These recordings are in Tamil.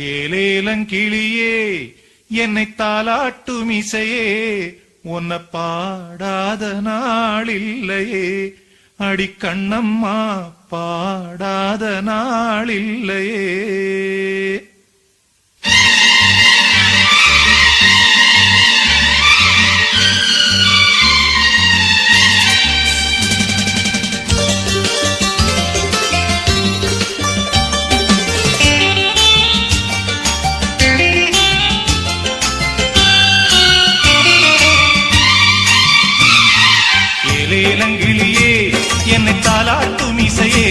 ஏலேலங்கிளியே என்னை தாலாட்டும் இசையே உன்னை பாடாத நாளில்லையே அடி கண்ணம்மா பாடாத நாளில்லையே. ஏலேலங்கிளியே என்னை தாலாட்டும் இசையே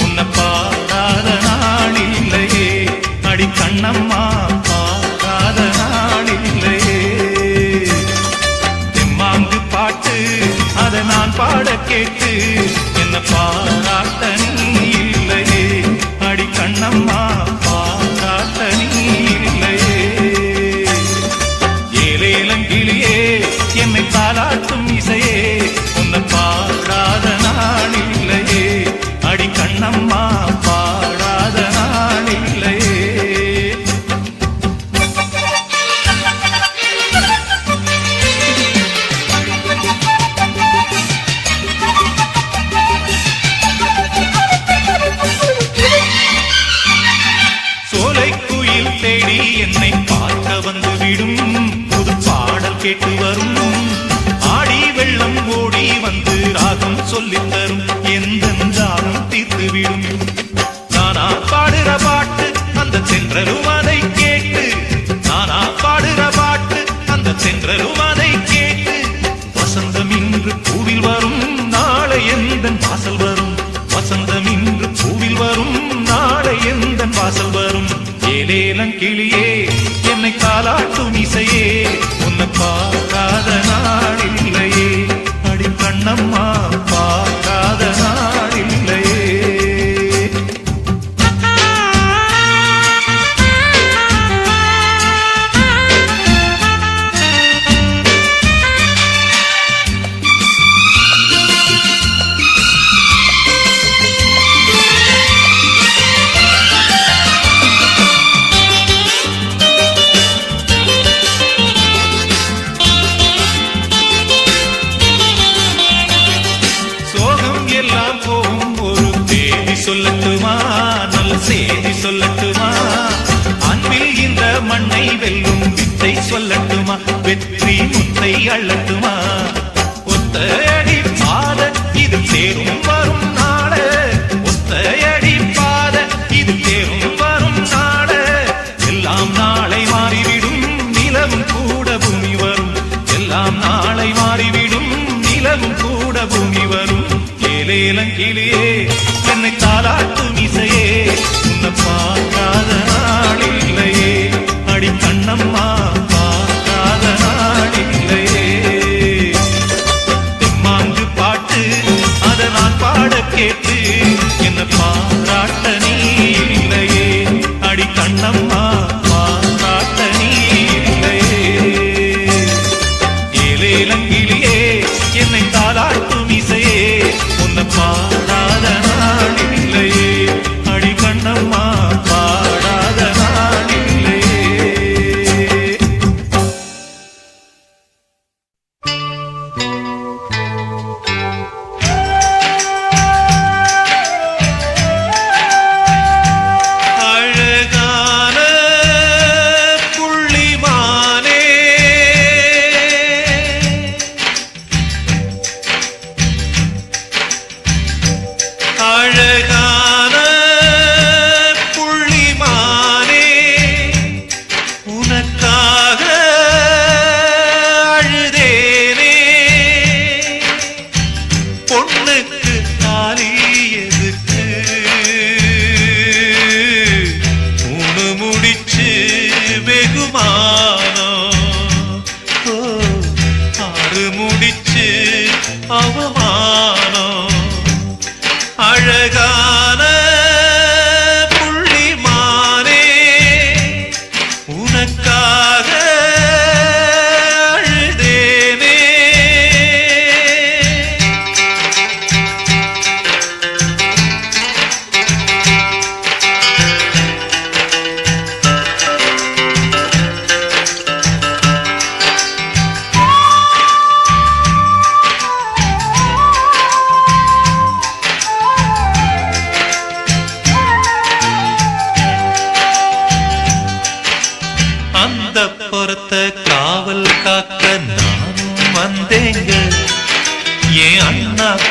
உன்னை பாடாத நாளில்லையே அடி கண்ணம்மா பாடாத நாளில்லையே. தெம்மாங்கு பாட்டு அதை நான் பாட கேட்டு என்ன பாராட்ட நீ இல்லையே அடி கண்ணம்மா பாராட்ட நீ இல்லையே. ஏலேலங்கிளியே என்னை தாலாட்டும் இசையே உன்னை பாடாத நாளில்லையே அடி கண்ணம்மா பாடாத நாளில்லையே. சோலைக்குயில் தேடி என்னை பார்க்க வந்து விடும் புது பாடல் கேட்டு வரும் ஆடி வெள்ளம் ஓடி வந்து ராகம் சொல்லித் தரும் எந்த தாகம் தீர்த்து விடும். நானா பாடுற பாட்டு அந்த சென்றலும் அதை கேட்டு நானா பாடுற பாட்டு அந்த சென்றலும் அதை கேட்டு வசந்தம் இன்று பூவில் வரும் நாளை எந்த வாசல் வரும் வசந்தம் இன்று பூவில் வரும் நாளை எந்த வாசல் வரும். ஏலேலங்கிளியே என்னை தாலாட்டும் இசையே உன்னை பாடாத நாளில்லையே அடி கண்ணம்மா பாடாத நாளில்லையே. சொல்லட்டுமா நல்ல செய்தி சொல்லட்டுமா அன்பில் இந்த மண்ணை வெல்லும் வித்தை சொல்லட்டுமா வெற்றி முத்தை அள்ளட்டுமா ஒத்தையடி பாத இது தேரும் வரும் நாட ஒத்தையடி பாத இது தேரும் வரும் நாட எல்லாம் நாளை மாறிவிடும் நிலவும் கூட பூமி வரும் எல்லாம் நாளை மாறிவிடும் நிலவும் கூட பூமி வரும். ஏலேலங்கிளியே என்னை தாலாட்டும் இசையே உன்னை பாடாத நாளில்லையே அடி கண்ணம்மா பாடாத நாளில்லையே. தெம்மாங்கு பாட்டு அதை நான் பாட கேட்டு என்ன பாராட்ட நீ இல்லையே அடி கண்ணம்மா பாராட்ட நீ இல்லையே. ஏலேலங்கிளியே என்னை தாலாட்டும் இசையே உன்னை பாடாத நாளில்லையே அடி கண்ணம்மா பாடாத நாளில்லையே. அழகான புள்ளிமானே அழகான புள்ளிமானே உனக்காக அழுதேனே பொண்ணுக்கு தாலி எதுக்கு மூணு முடிச்சு வெகுமானம் ஆறு முடிச்சு அவமானம். அழகான புள்ளிமானே உனக்காக அழுதேனே.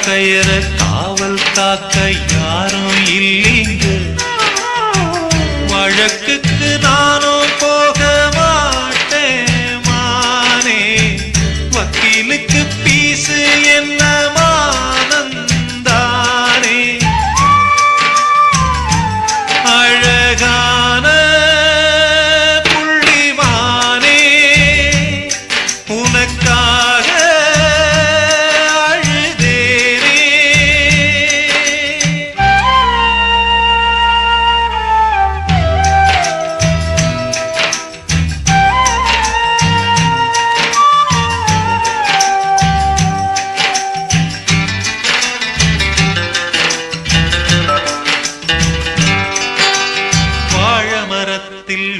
கயிற காவல் காக்க யாரும் இல்லைங்க. வழக்குக்கு நானும் போக மாட்டேன் மானே. வக்கீலுக்கு பீசு என்ன மானந்தானே. அழகான புள்ளிமானே உனக்காக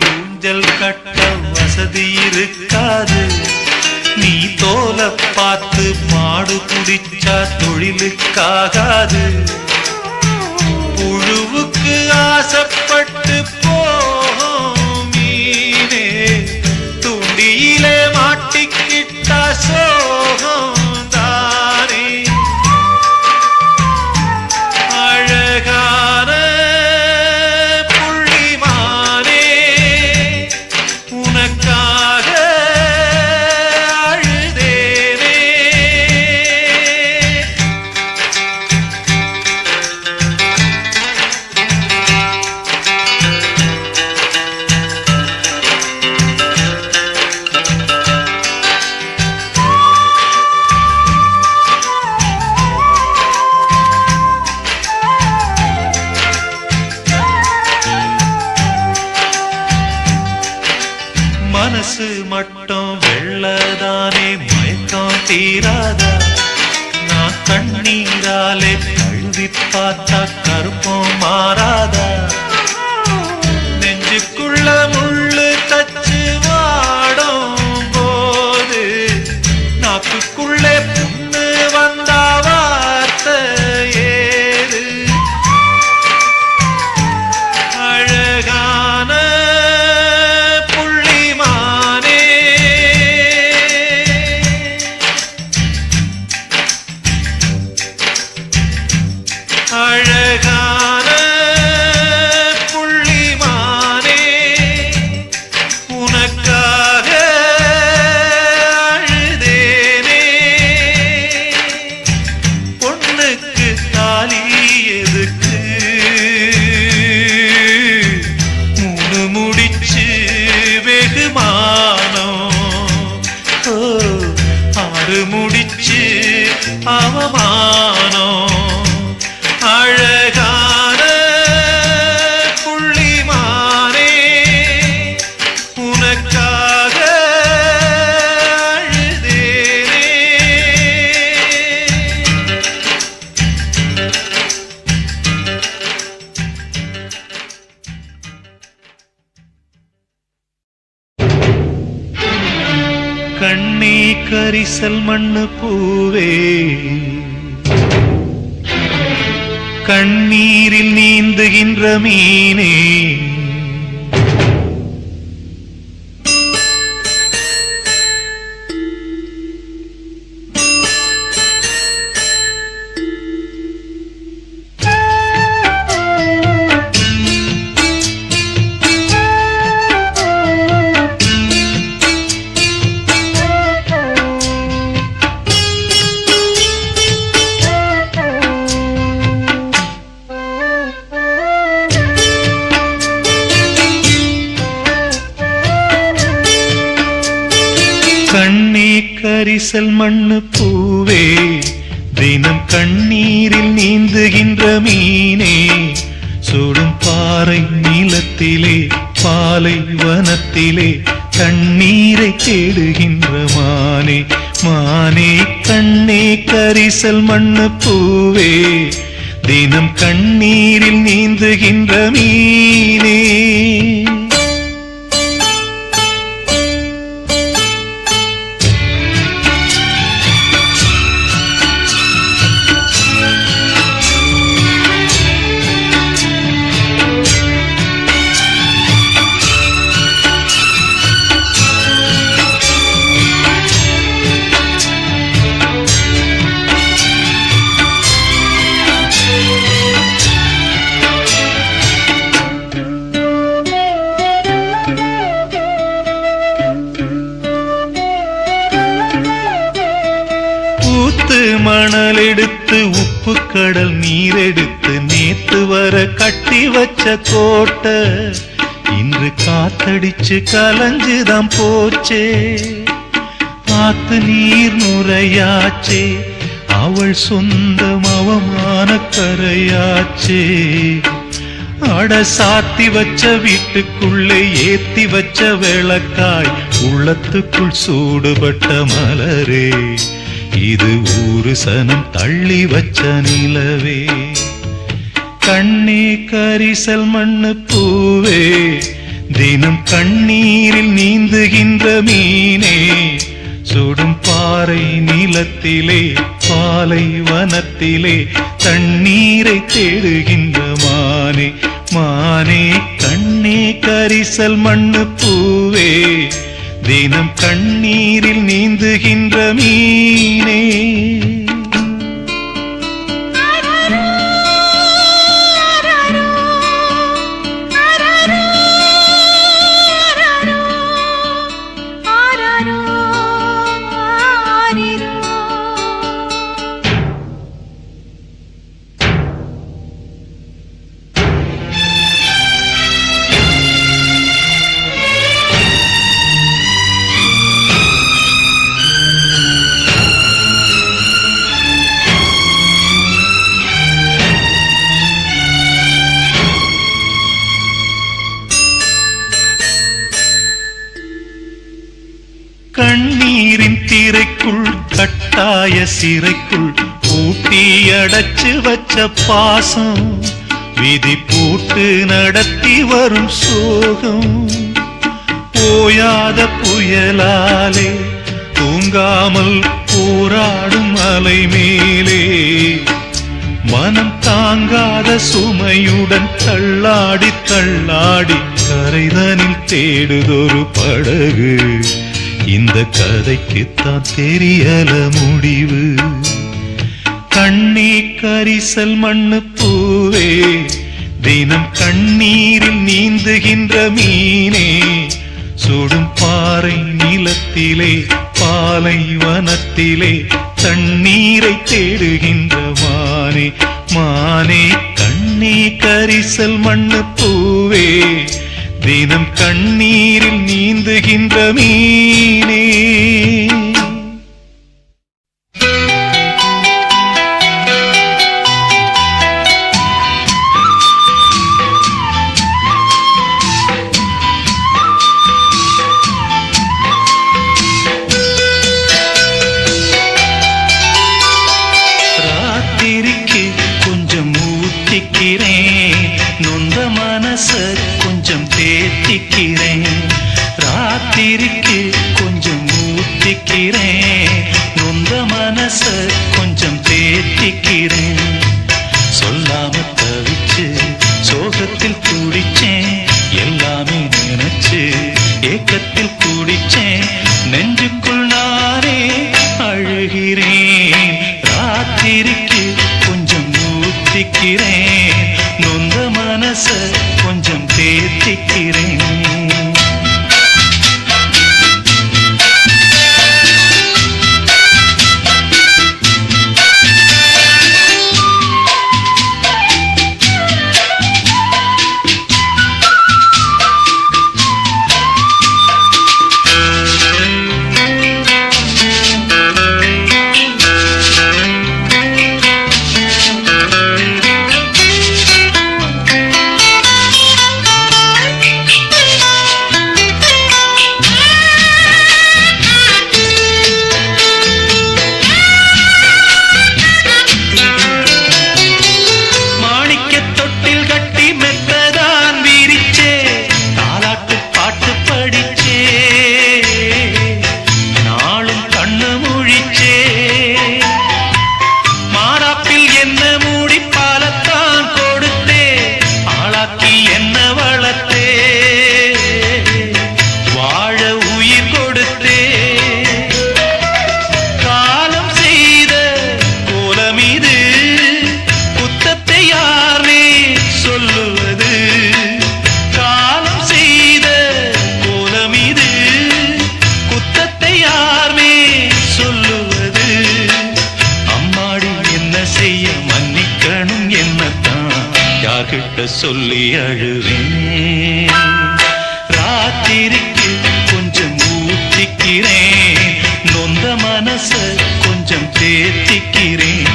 ஊஞ்சல் கட்ட வசதி இருக்காது. நீ தோல பார்த்து மாடு குடிச்சா தொழிலுக்காகாது. புழுவுக்கு ஆசைப்பட்டு போகும் மீனே துண்டியிலே மாட்டிக்கிட்டா சோகம் தானே. அழகான மனசு மட்டும் வெள்ளதானே மயக்கம் தீராதா. நான் கண்ணீராலே கழுவி பார்த்தா கருப்பம் மாறாதா. நெஞ்சுக்குள்ள முள்ளு தச்சு வாடும் போது நாக்குக்குள்ளே புண்ணு வந்தா வார்த்தை ஏது. அழகான அழகான புள்ளிமானே உனக்காக அழுதேனே. பொண்ணுக்கு தாலி எதுக்கு மூணு முடிச்சு வெகுமானம். ஆறு முடிச்சு அவமானம். அழகான புள்ளிமானே உனக்காக அழுதேனே. கண்ணே கரிசல் மண்ணு பூவே கண்ணீரில் நீந்துகின்ற மீனே. கண்ணே கரிசல் மண்ணு பூவே தினம் கண்ணீரில் நீந்துகின்ற மீனே. சுடும் பாறை நீளத்திலே பாலை வனத்திலே தண்ணீரை தேடுகின்ற மானே. மானே கண்ணே கரிசல் மண்ணு பூவே தினம் கண்ணீரில் நீந்துகின்ற மீனே. மணல் எடுத்து உப்பு கடல் நீர் எடுத்து நேத்து வர கட்டி வச்ச கோட்டை இன்று காத்தடிச்சு கலஞ்சுதான் போச்சே. ஆத்து நீர் நுரையாச்சே, அவள் சொந்தம் அவமான கரையாச்சே. அட சாத்தி வச்ச வீட்டுக்குள்ளே ஏத்தி வச்ச விளக்காய் உள்ளத்துக்குள் சூடுபட்ட மலரே, இது ஊரு சனம் தள்ளி வச்ச நிலவே. கண்ணே கரிசல் மண்ணு பூவே, தினம் கண்ணீரில் நீந்துகின்ற மீனே, சுடும் பாறை நிலத்திலே பாலை வனத்திலே தண்ணீரை தேடுகின்ற மானே. மானே கண்ணே கரிசல் மண்ணு பூவே, தினம் கண்ணீரில் நீந்துகின்ற மீனே. கண்ணீரின் திரைக்குள் கட்டாய சிறைக்குள் பூட்டி அடைச்சு வச்ச பாசம், விதி பூட்டு நடத்தி வரும் சோகம். போயாத புயலாலே தூங்காமல் போராடும் அலை மேலே, மனம் தாங்காத சுமையுடன் தள்ளாடி தள்ளாடி கரைதனில் தேடுதொரு படகு. இந்த கதைக்குத்தான் தெரியல முடிவு. கண்ணே கரிசல் மண்ணு பூவே, தினம் கண்ணீரில் நீந்துகின்ற மீனே, சுடும் பாறை நிலத்திலே பாலை வனத்திலே தண்ணீரை தேடுகின்ற மானே. மானே கண்ணே கரிசல் மண்ணு பூவே, தினம் கண்ணீரில் நீந்துகின்ற மீனே. ராத்திரிக்கு கொஞ்சம் ஊத்திக்கிறேன், நொந்த மனச கொஞ்சம் தேத்திக்கிறேன். ராத்திரிக்கு கொஞ்சம் ஊத்திக்கிறேன், நொந்த மனச கொஞ்சம் தேத்திக்கிறேன். சொல்லாம தவிச்சு சோகத்தில் குடிச்சேன், எல்லாமே நினைச்சு ஏக்கத்தில் குடிச்சேன். நெஞ்சுக்குள் நானே அழுகிறேன். ராத்திரிக்கு கொஞ்சம் ஊத்திக்கிறேன், நொந்த மனச கொஞ்சம் தேத்திக்கிறேன். யார்கிட்ட சொல்லி அழுவேன். ராத்திரிக்கு கொஞ்சம் ஊத்திக்கிறேன், நொந்த மனச கொஞ்சம் தேத்திக்கிறேன்.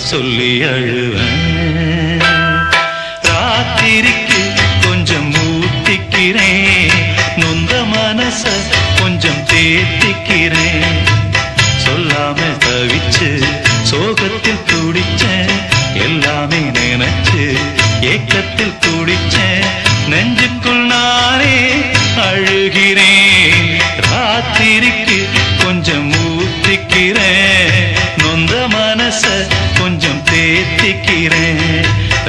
சொல்லி அழுவேன். ராத்திரிக்கு கொஞ்சம் ஊத்திக்கிறேன், நொந்த மனச கொஞ்சம் தேத்திக்கிறேன். சொல்லாம தவிச்சு சோகத்தில் துடிச்சேன், எல்லாமே நினைச்சு ஏக்கத்தில் துடிச்சேன். நெஞ்சுக்குள் நானே அழுகிறேன். ராத்திரிக்கு கொஞ்சம் ஊத்திக்கிறேன், நொந்த மனச கொஞ்சம் தேத்திக்கிறேன்.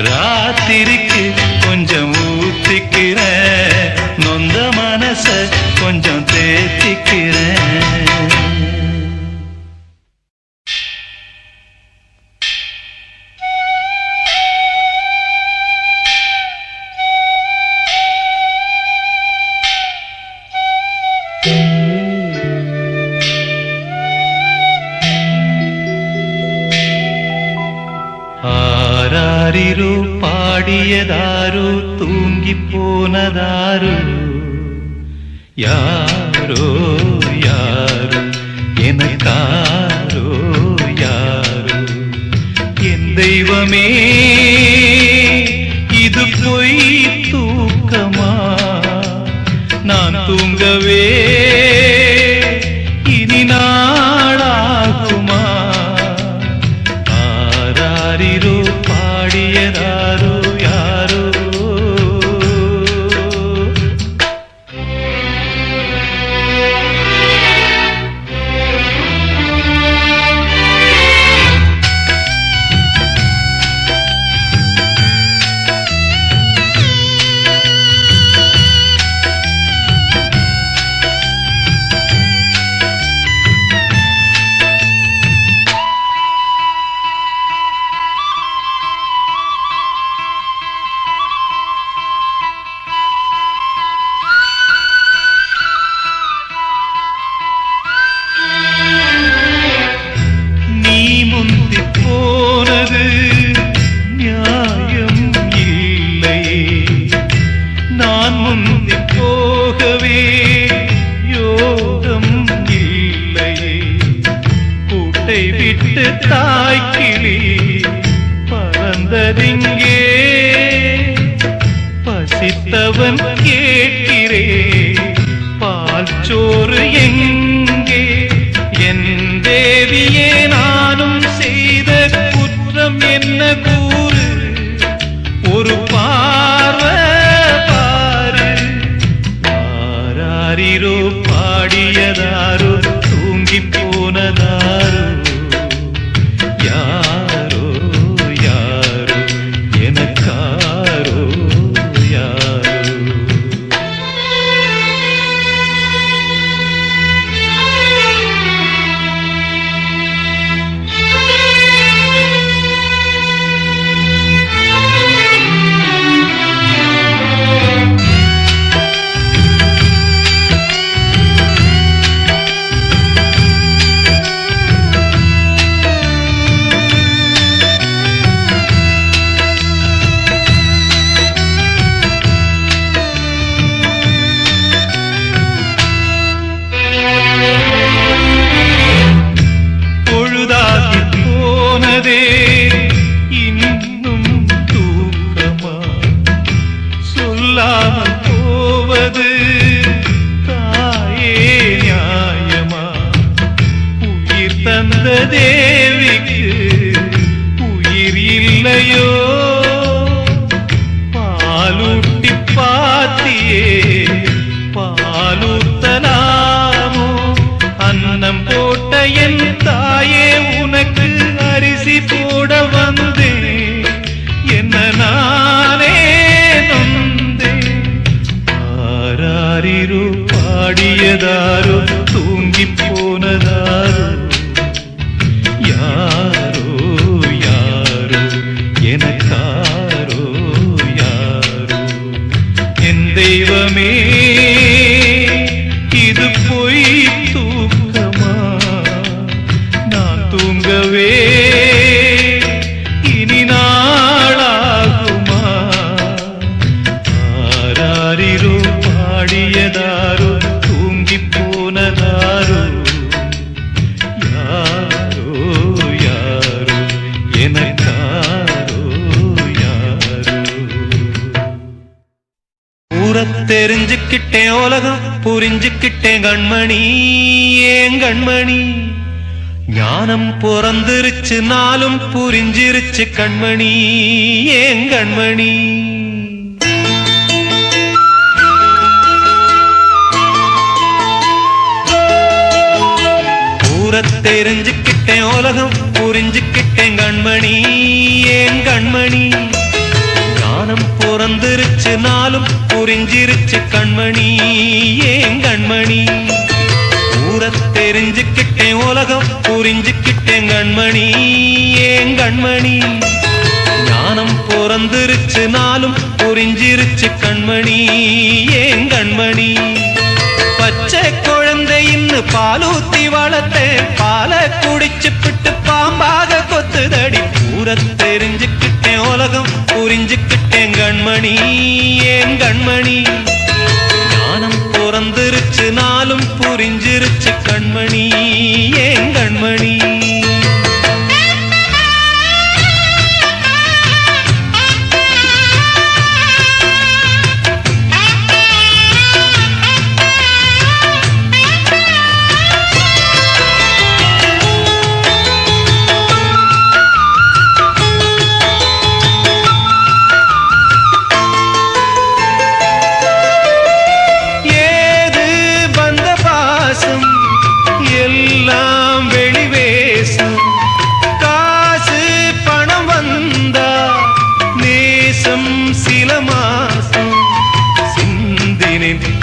ராத்திரிக்கு கொஞ்சம் ஊத்திக்கிறேன், நொந்த மனச கொஞ்சம் தேத்திக்கிறேன். ஆராரிரோ பாடியதாரோ தூங்கி போனதாரோ, யாரோ யாரோ எனக்காரோ யாரோ. என் தெய்வமே இது பொய் தூக்கமா, நான் தூங்கவே இனி நாளாகுமா. ஆராரிரோ பாடியதாரோ யாரோ. தாய்க்கிளி பறந்ததிங்கே, பசித்தவன் கேட்கிறே பால் சோறு எங்கே. என் தேவியே நானும் செய்த குற்றம் என்ன கூறு, ஒரு பார்வை பாரு. ஆராரிரோ பாடியதாரோ தூங்கி போனதாரோ, யாரோ யாரோ எனக்காரோ யாரோ. தந்த தேவிக்கு உயிர் இல்லையோ பாலூட்டி பாத்தியே பாலூத்தலாமோ அன்னம் போட்ட என் தாயே உனக்கு அரிசி போட வந்தேன் என்ன நானே நொந்தேன் ஆராரிரு பாடியதாரோ தூங்கி போனதாரோ யாரோ யாரோ எனக்காரோ யாரோ என் தெய்வமே இது பொய் தூக்கமா நான் தூங்கவே இனி நாளாகுமா ஆராரிரோ பாடியதாரோ தூங்கி போனதாரோ யாரோ யாரோ எனக்காரோ யாரோ ஊரத் தெரிஞ்சுக்கிட்டேன் உலகம் புரிஞ்சுக்கிட்டேன் கண்மணி ஏன் கண்மணி ஞானம் பிறந்திருச்சு நாளும் புரிஞ்சிருச்சு கண்மணி ஏன் கண்மணி தெரிஞ்சுக்கிட்டேன் உலகம் புரிஞ்சுக்கிட்டேன் கண்மணி ஏன் கண்மணி ஞானம் பிறந்திருச்சு நாளும் புரிஞ்சிருச்சு கண்மணி ஏன் கண்மணி ஊரத் தெரிஞ்சுக்கிட்டேன் உலகம் புரிஞ்சுக்கிட்டேன் கண்மணி ஏன் கண்மணி ஞானம் பிறந்திருச்சு நாளும் புரிஞ்சிருச்சு கண்மணி ஏன் கண்மணி பச்சை குழந்தை இன்னும் பாலூத்தி வளர்த்தேன் பாலை குடிச்சு பிட்டு பாம்பாக கொத்துதடி ஊரத் தெரிஞ்சுக்கிட்டேன் உலகம் புரிஞ்சுக்கிட்டேன் கண்மணி ஏன் கண்மணி ஞானம் பிறந்திருச்சு நாளும் புரிஞ்சிருச்சு கண்மணி ஏன் கண்மணி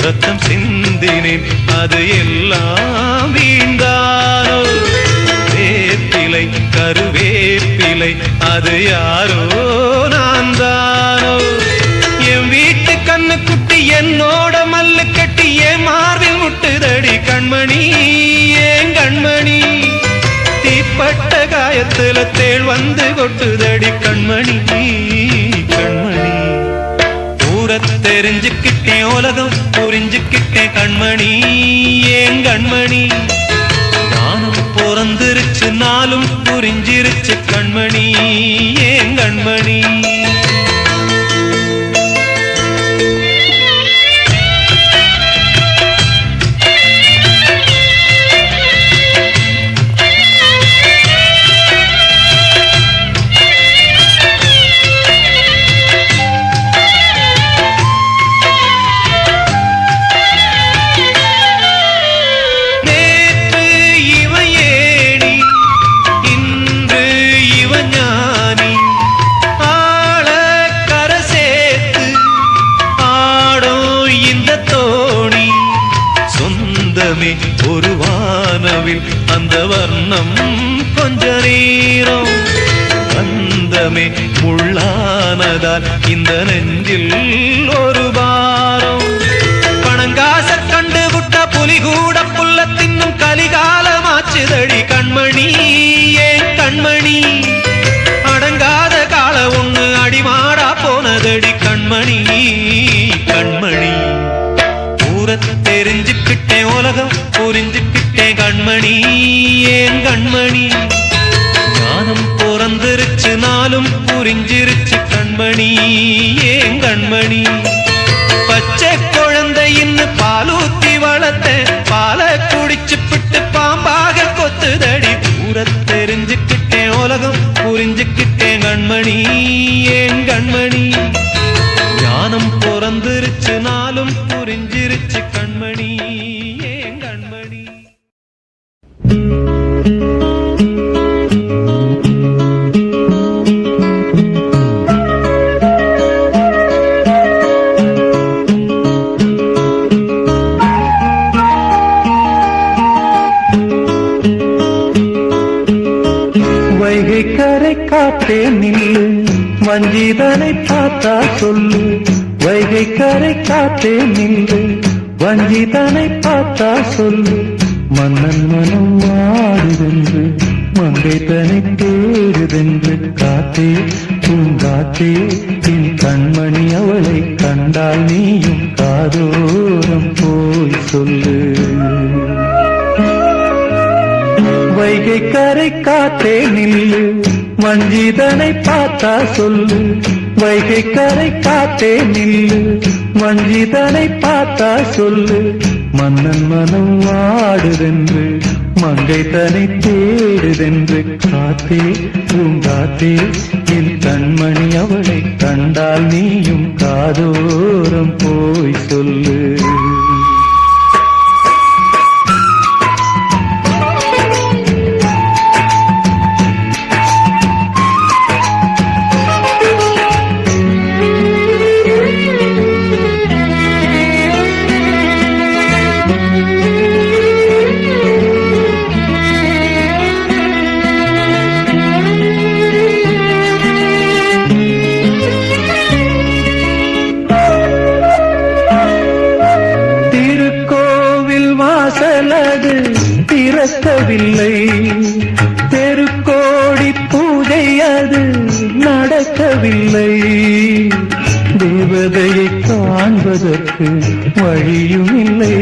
ரத்தம் சிந்தினேன் அது எல்லாம் வீண்டானோ வேப்பிலை கருவேப்பிலை அது யாரோ நான் தானோ என் வீட்டு கண்ணு குட்டி என்னோட மல்லு கட்டி என் மார்பில் முட்டுதடி கண்மணி ஏன் கண்மணி தீப்பட்ட காயத்துல தேள் வந்து கொட்டுதடி கண்மணி கண்மணி ஊரத் தெரிஞ்சுக்கிட்டேன் உலகம் புரிஞ்சுக்கிட்டேன் கண்மணி ஏன் கண்மணி ஞானம் பிறந்திருச்சு நாளும் புரிஞ்சிருச்சு கண்மணி ஏன் கண்மணி ஒரு வானவில் அந்த வர்ணம் கொஞ்ச நேரம் வந்தமே முள்ளானதால் இந்த நெஞ்சில் ஒரு பாரம் பணங்காச கண்டு விட்ட புலி கூட புல்ல தின்னும் கலிகாலமாச்சுதடி கண்மணி ஏன் கண்மணி அடங்காத கால ஒண்ணு அடிமாடா போனதடி கண்மணி கண்மணி ஊரத் தெரிஞ்சுக்கிட்டேன் உலகம் புரிஞ்சுக்கிட்டேன் கண்மணி ஏன் கண்மணி ஞானம் பிறந்திருச்சு நாளும் புரிஞ்சிருச்சு கண்மணி ஏன் கண்மணி பச்சை குழந்தை இன்னும் பாலூத்தி வளர்த்தேன் பாலை குடிச்சு பிட்டு பாம்பாக கொத்துதடி கண்மணி ஏன் கண்மணி ஞானம் பிறந்திருச்சு நாளும் புரிஞ்சிருச்சு கண்மணி ஏன் கண்மணி. வைகை கரை காத்தே நில்லு வஞ்சிதனை பார்த்தா சொல்லு. வைகை கரை காத்தே நில்லு வஞ்சிதனை பார்த்தா சொல்லு. மன்னன் மனம் வாடுதென்று மங்கை தனை தேடுதென்று காத்தே பூங்காத்தே என் கண்மணி அவளை கண்டால் நீயும் காதோரம் போய் சொல்லு. வைகை கரை காத்தே நில்லு வஞ்சிதனை பார்த்தா சொல்லு. வைகை கரை காத்தே நில்லு வஞ்சிதனை பார்த்தா சொல்லு. மன்னன் மனம் வாடுதென்று மங்கை தனை தேடுதென்று காத்தே பூங்காத்தே என் கண்மணி அவளை கண்டால் நீயும் காதோரம் போய் சொல்லு. திறக்கவில்லை தெருக்கோடி பூஜை அது நடக்கவில்லை. தேவதையை காண்பதற்கு வழியும் இல்லை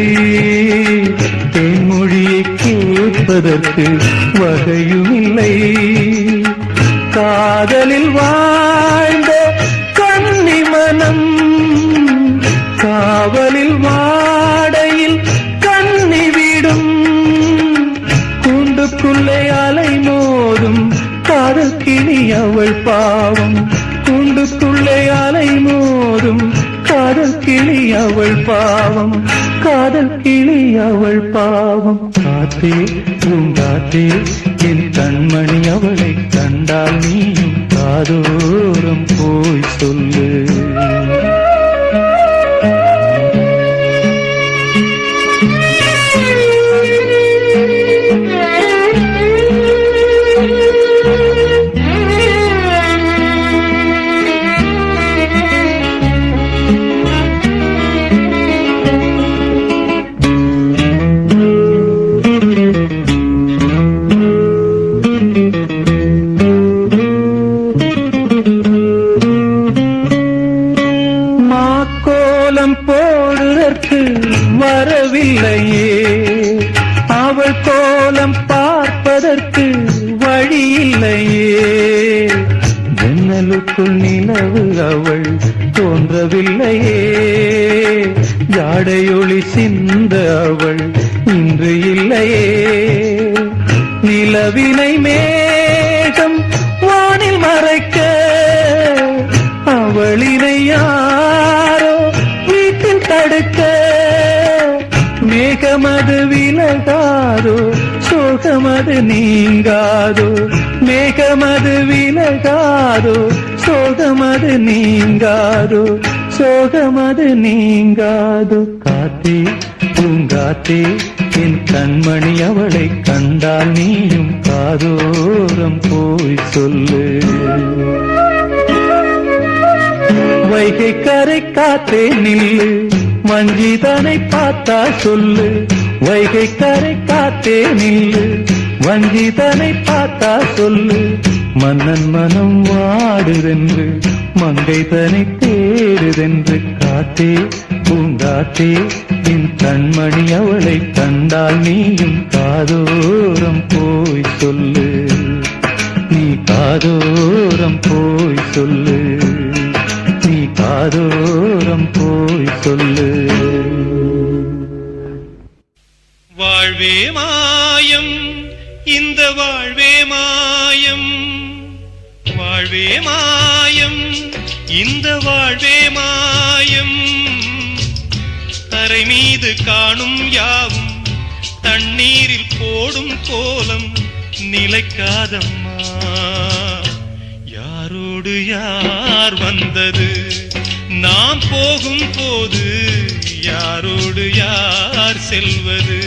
தேன்மொழியை கேட்பதற்கு வகையும் இல்லை. காதலில் வாழ்ந்த கன்னி மனம் காவலில் வாடையில் கண்ணி விடும். கூண்டுக்குள்ளே அலை மோதும் காதல் கிளி அவள் பாவம். கூண்டுக்குள்ளே அலை மோதும் காதல் கிளி அவள் பாவம். காதல் கிளி அவள் பாவம். காத்தே பூங்காத்தே என் கண்மணி அவளை கண்டால் நீயும் காதோரம் போய் சொல்லு. போடுதற்கு வரவில்லையே அவள் கோலம் பார்ப்பதற்கு வழியில்லையே. ஜன்னலுக்குள் நிலவு அவள் தோன்றவில்லையே ஜாடையொளி சிந்த அவள் இன்று இல்லையே. நிலவினை மேகம் வானில் மறைக்க அவளினை யாரோ வீட்டில் தடுக்க. மேகமது விலகாதோ சோகமது நீங்காதோ. மேகமது விலகாதோ சோகமது நீங்காதோ. சோகமது நீங்காதோ. காத்தே பூங்காத்தே என் கண்மணி அவளை கண்டால் நீயும் காதோரம் போய் சொல்லு. வைகை கரை காத்தே நில்லு வஞ்சிதனை பார்த்தா சொல்லு. வைகை கரை காத்தே நில்லு வஞ்சிதனை பார்த்தா சொல்லு. மன்னன் மனம் வாடுதென்று மங்கை தனை தேடுதென்று காத்தே பூங்காத்தே என் கண்மணி அவளை கண்டால் நீயும் காதோரம் போய் சொல்லு. நீ காதோரம் போய் சொல்லு. நீ காதோரம் போய் சொல்லு. வாழ்வே மாயம் இந்த வாழ்வே மாயம். வாழ்வே மாயம், இந்த வாழ்வே மாயம். கரை மீது காணும் யாவும் தண்ணீரில் போடும் கோலம் நிலைக்காதம்மா. யாரோடு யார் வந்தது நாம் போகும் போது, யாரோடு யார் செல்வது?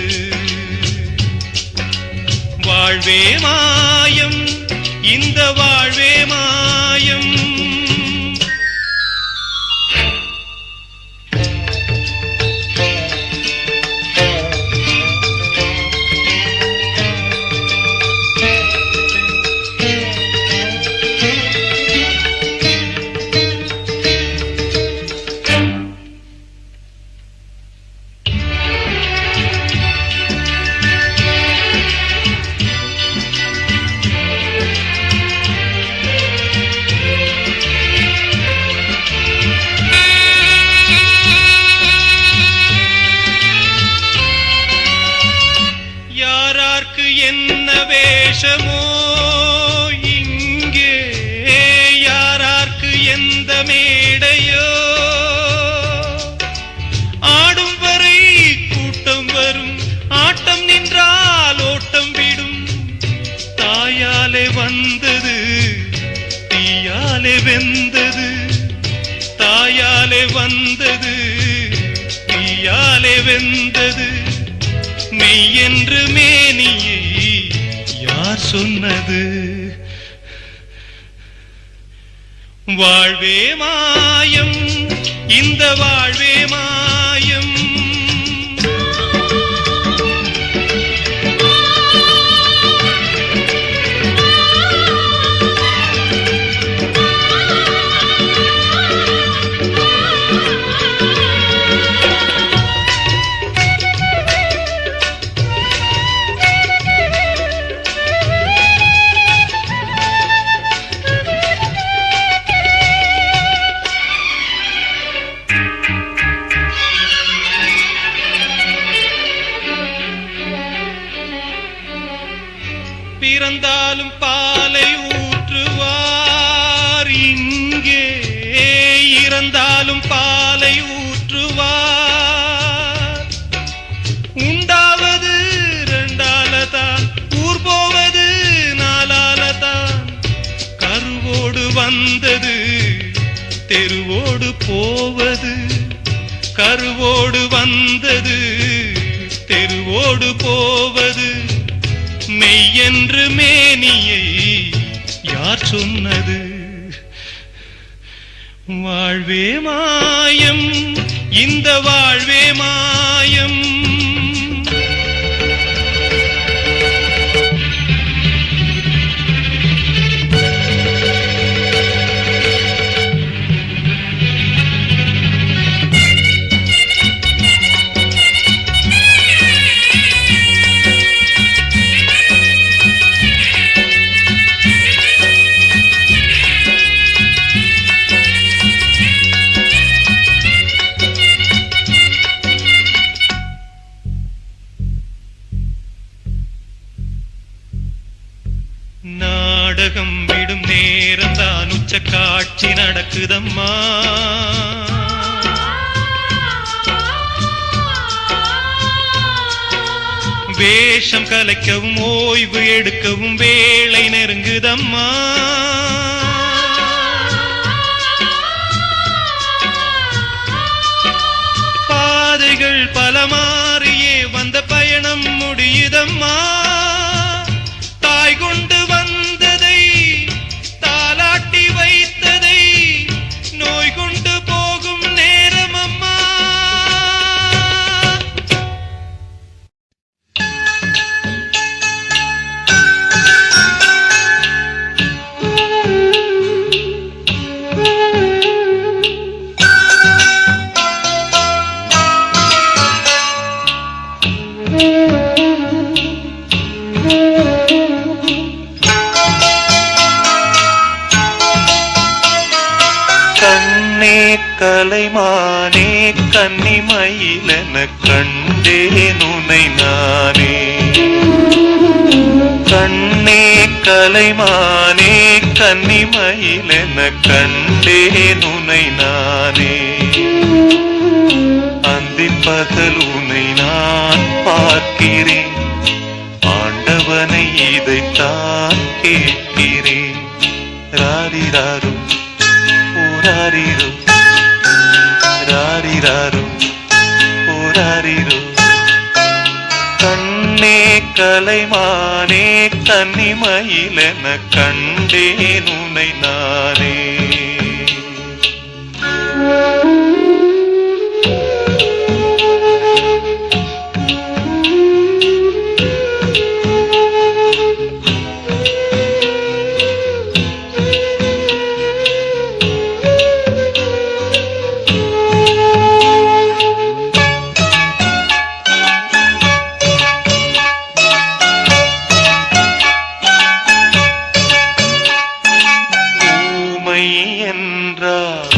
வாழ்வே மாயம், இந்த வாழ்வே மாயம். என்ன வேஷமோ இங்கே, யாரார்க்கு எந்த மேடையோ, ஆடும் வரை கூட்டம் வரும், ஆட்டம் நின்றால் ஓட்டம் விடும். தாயாலே வந்தது தீயாலே வெந்தது, தாயாலே வந்தது தீயாலே வெந்தது. மெய் என்று மேனியை யார் சொன்னது? வாழ்வே மாயம், இந்த வாழ்வே மாயம். பிறந்தாலும் பாலை ஊற்றுவார் இங்கே, இறந்தாலும் பாலை ஊற்றுவார். உண்டாவது ரெண்டாலதான், ஊர் போவது நாலாலதான். கருவோடு வந்தது தெருவோடு போவது, கருவோடு வந்தது தெருவோடு போவது. மெய் என்று மேனியை யார் சொன்னது? வாழ்வே மாயம், இந்த வாழ்வே மாயம். நாடகம் விடும் நேரம் தான் உச்ச காட்சி நடக்குதம்மா. வேஷம் கலைக்கவும் ஓய்வு எடுக்கவும் வேளை நெருங்குதம்மா. பாதைகள் பல மாறியே வந்த பயணம் முடியுதம்மா. தாய் கொண்டு வந்ததை தாலாட்டி வைத்ததை நோய் கொண்டு போகும் நேரம் அம்மா. கண்ணே கலைமானே கன்னிமயிலென கண்டேன் உனை நானே. கண்ணே கலைமானே கன்னிமயிலென கண்டேன் உனை நானே. அந்தின் பகல் உனை நான் பார்க்கிறேன், ஆண்டவனை இதைத்தான் கேட்கிறேன். ராரிராரு ஓராரிரு, ராரிராரு ஓராரிரு. கண்ணே கலைமானே கன்னிமயிலென கண்டேன் உனை நானே.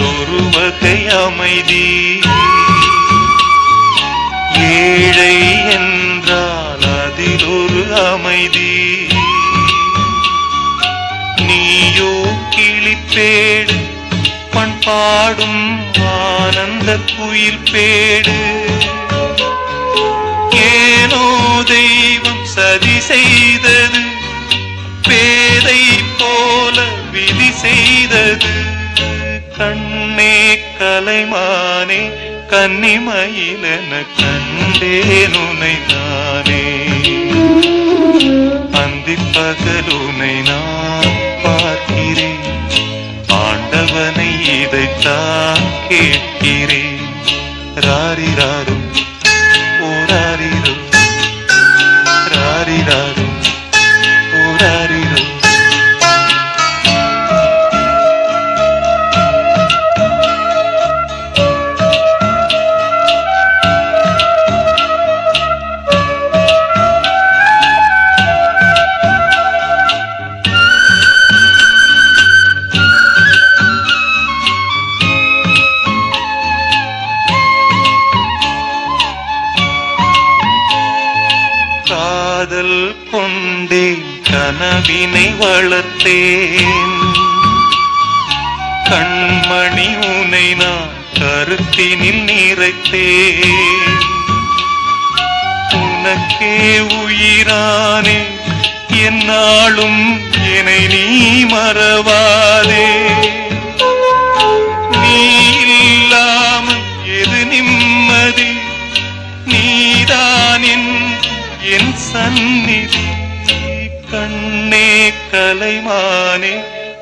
ஒரு வகை அமைதி, ஏழை என்றால் அதில் ஒரு அமைதி. நீயோ கிளிப்பேடு, பண்பாடும் ஆனந்த குயில் பேடு. ஏனோ தெய்வம் சதி செய்தது, பேதை போல விதி செய்தது. கண்ணே கலைமானே கன்னிமயிலென கண்டேன் உனை நானே. அந்திப் பகல் உனை நான் பார்க்கிறேன், ஆண்டவனை இதைத்தான் கேட்கிறேன். ராரிராரு ஓராரிரு, ராரிராரு ஓராரிரு. காதல் கொண்டேன், கனவினை வளர்த்தேன். கண்மணி உனை நான் கருத்தினில் நிறைத்தேன். உனக்கே உயிரானே, என்னாலும் என்னை நீ மறவாதே. நீ இல்லாமல் எது நிம்மதி, நீதான் என் சந்நிதி. கண்ணே கலைமானே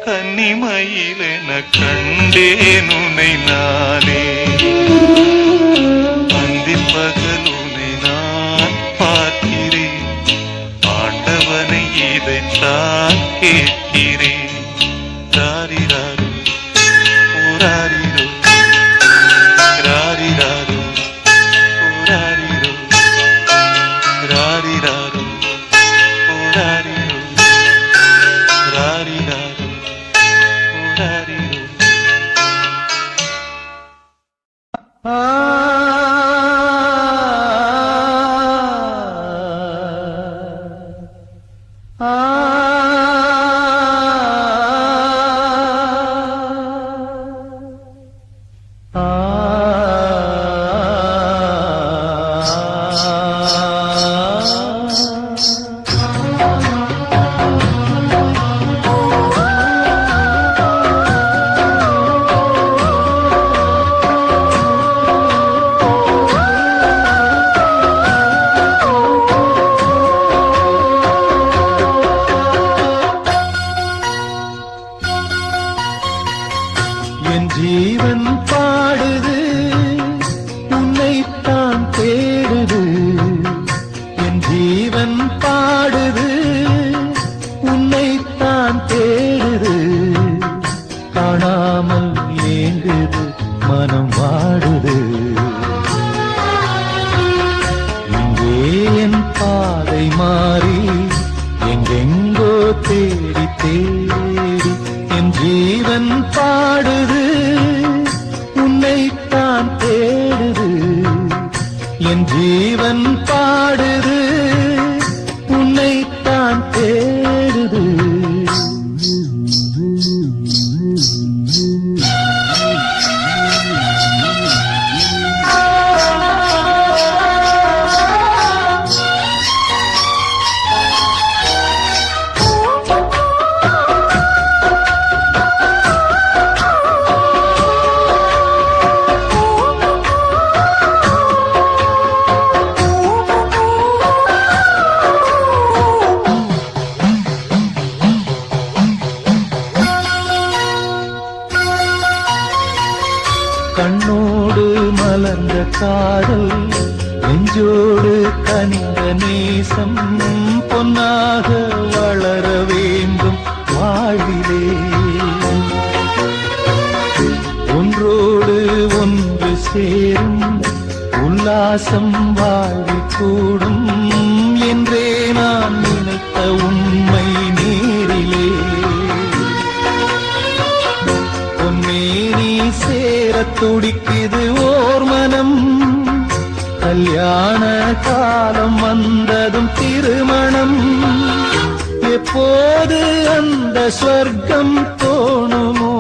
கன்னிமயிலென கண்டேன் உனை நானே. அந்திப் பகல் உனை நான் பார்க்கிறேன், ஆண்டவனை இதைத்தான் கேட்கிறேன். ராரிராரு ஓராரிரு, ராரிராரு ஓராரிரு, ராரிராரு ஓராரிரு, ராரிராரு ஓராரிரு. என் ஜீவன் பாடுது, உன்னைத்தான் தேடுது. என் ஜீவன் பாடுது, உன்னைத்தான் தேடுது. காணாமல் ஏங்குது, மனம் வாடுது. இங்கே என் பாதை மாறி எங்கெங்கோ தேடி தேடி என் ஜீவன் பாடுது, உன்னைத்தான் தேடுது. என் ஜீவன் பாடுது, உன்னைத்தான் தேடுது. கண்ணோடு மலர்ந்த காதல் நெஞ்சோடு கனிந்த நேசம் பொன்னாக வளர வேண்டும் வாழ்விலே ஒன்றோடு ஒன்று சேரும் உல்லாசம் வாழ்வில் கூடும் என்றே நான் நினைத்த உண்மை நேரிலே பொன்னேனி சேரத் துடிக்குது ஓர் மனம் கல்யாண காலம் வந்ததும் திருமணம் எப்போது அந்த ஸ்வர்க்கம் தோணுமோ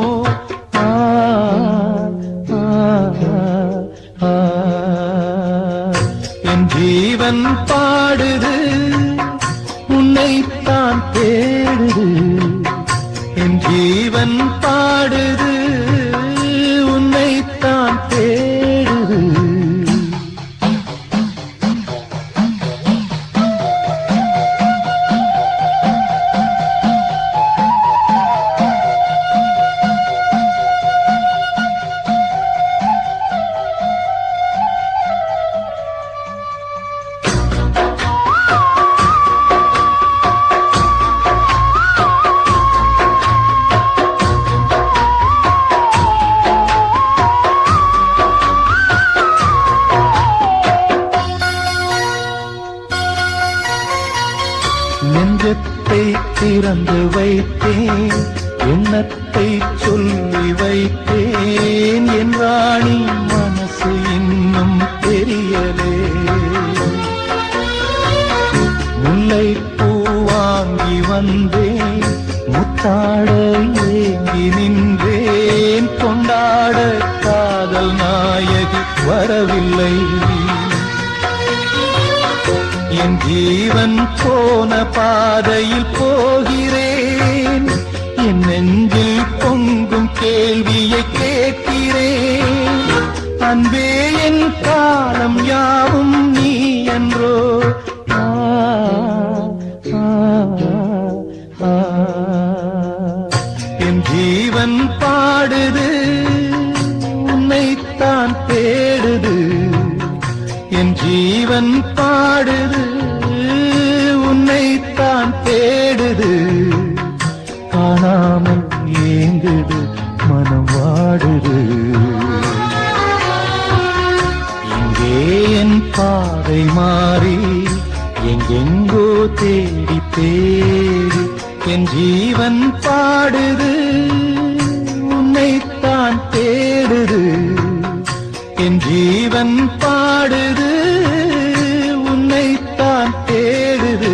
என் ஜீவன் பாடுது உன்னைத்தான் தேடுது என் ஜீவன் பாடுது உன்னைத்தான் தேடுது நெஞ்சத்தை திறந்து வைத்தேன் எண்ணத்தை சொல்லி வைத்தேன் என் ராணி மனசு இன்னும் தெரியலே முல்லைப்பூ வாங்கி வந்தேன் முத்தாட ஏங்கி நின்றேன் கொண்டாட காதல் நாயகி வரவில்லை என் ஜீவன் போன பாதையில் போகிறேன் என் நெஞ்சில் பொங்கும் கேள்வியை கேட்கிறேன் அன்பே என் காலம் யாவும் நீ என்றோ என் ஜீவன் பாடுது உன்னைத்தான் தேடுது என் ஜீவன் பாடுது உன்னைத்தான் தேடுது காணாமல் ஏங்குது மனம் வாடுது இங்கே என் பாதை மாறி எங்கெங்கோ தேடி தேடி என் ஜீவன் பாடுது உன்னைத்தான் தேடுது என் ஜீவன் பாடுது உன்னைத்தான் தேடுது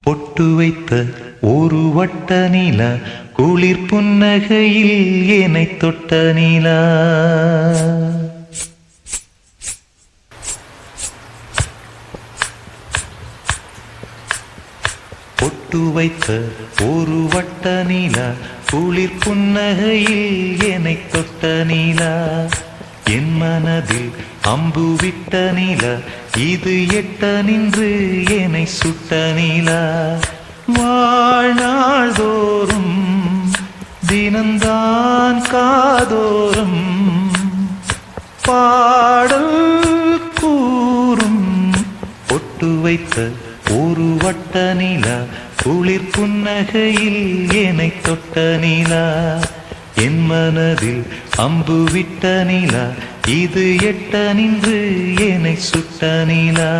பொட்டு வைத்த ஒரு வட்ட நிலா குளிர் புன்னகையில் என்னை தொட்ட நிலா பொட்டு வைத்த ஒரு வட்ட நிலா குளிர் புன்னகையில் என்னை தொட்ட நிலா என் மனதில் அம்பு விட்ட நிலா இது எட்ட நின்று என்னை சுட்ட நிலா வாழ்நாள் தோறும் தினந்தான் காதோறும் பாடல் கூறும் பொட்டு வைத்த ஒரு வட்ட நிலா குளிர் புன்னகையில் என்னை தொட்ட நிலா என் மனதில் அம்பு விட்ட நிலா இது எட்ட நின்று என்னை சுட்ட நிலா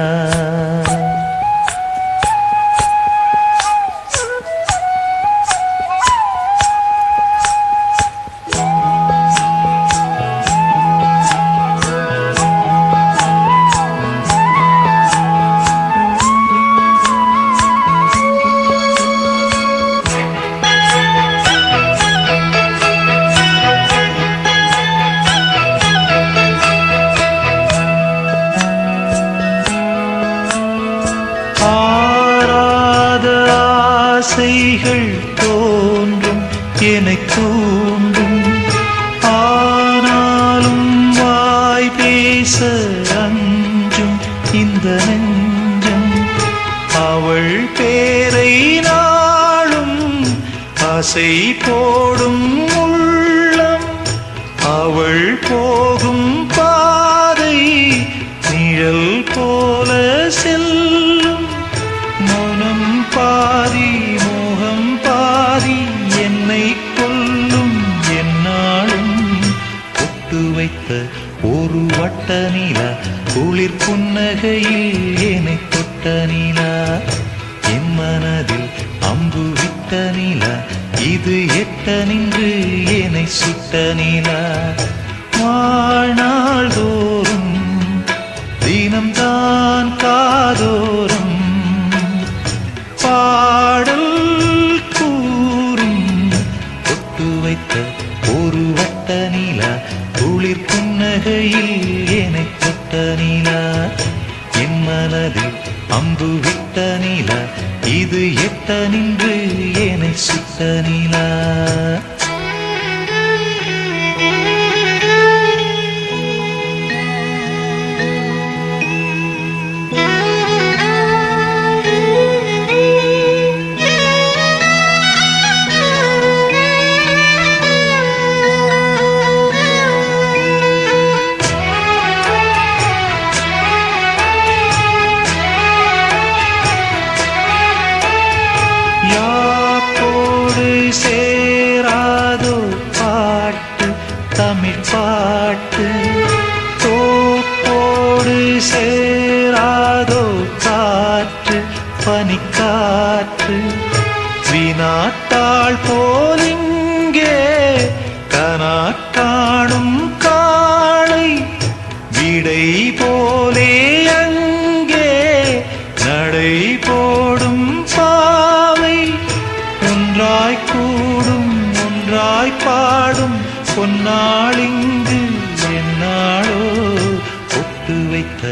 ஆசைகள் தோன்றும் எனக் தூண்டும் ஆனாலும் வாய் பேச அஞ்சும் இந்த நெஞ்சம் அவள் பேரை நாளும் ஆசை போடும் உள்ளம் அவள் போகும் பாதை நிழல் போல செல்லும் மௌனம் பாதி மோகம் பாதி என்னை கொல்லும் என்னாலும் ஒட்டு வைத்த ஒரு வட்ட நிலா குளிர் புன்னகையில் என்னை தொட்ட நிலா என் மனதில் அம்பு விட்ட நிலா இது எட்ட நின்று என்னை சுட்ட நிலா வாழ்நாள் தோறும் தினம்தான் காதோறும் பாடல் கூறும் தொட்டு வைத்த ஒரு வட்ட நிலா குளிர் புன்னகையில் என்னை தொட்ட நிலா என் மனதில் அம்பு விட்ட நிலா இது எட்ட நின்று என்னை சுட்ட நிலா சேராதோ பாட்டு தமிழ் பாட்டு தோப்போடு சேராதோ காற்று பனிக்காற்று வினாத்தாள் போலிங்கே கனா காணும் காளை விடை போலே அங்கே நடை போடும் பாவை ஒன்றாய் கூடும் ஒன்றாய் பாடும் பொன்னாளிங்கு என்னாளோ ஒட்டு வைத்த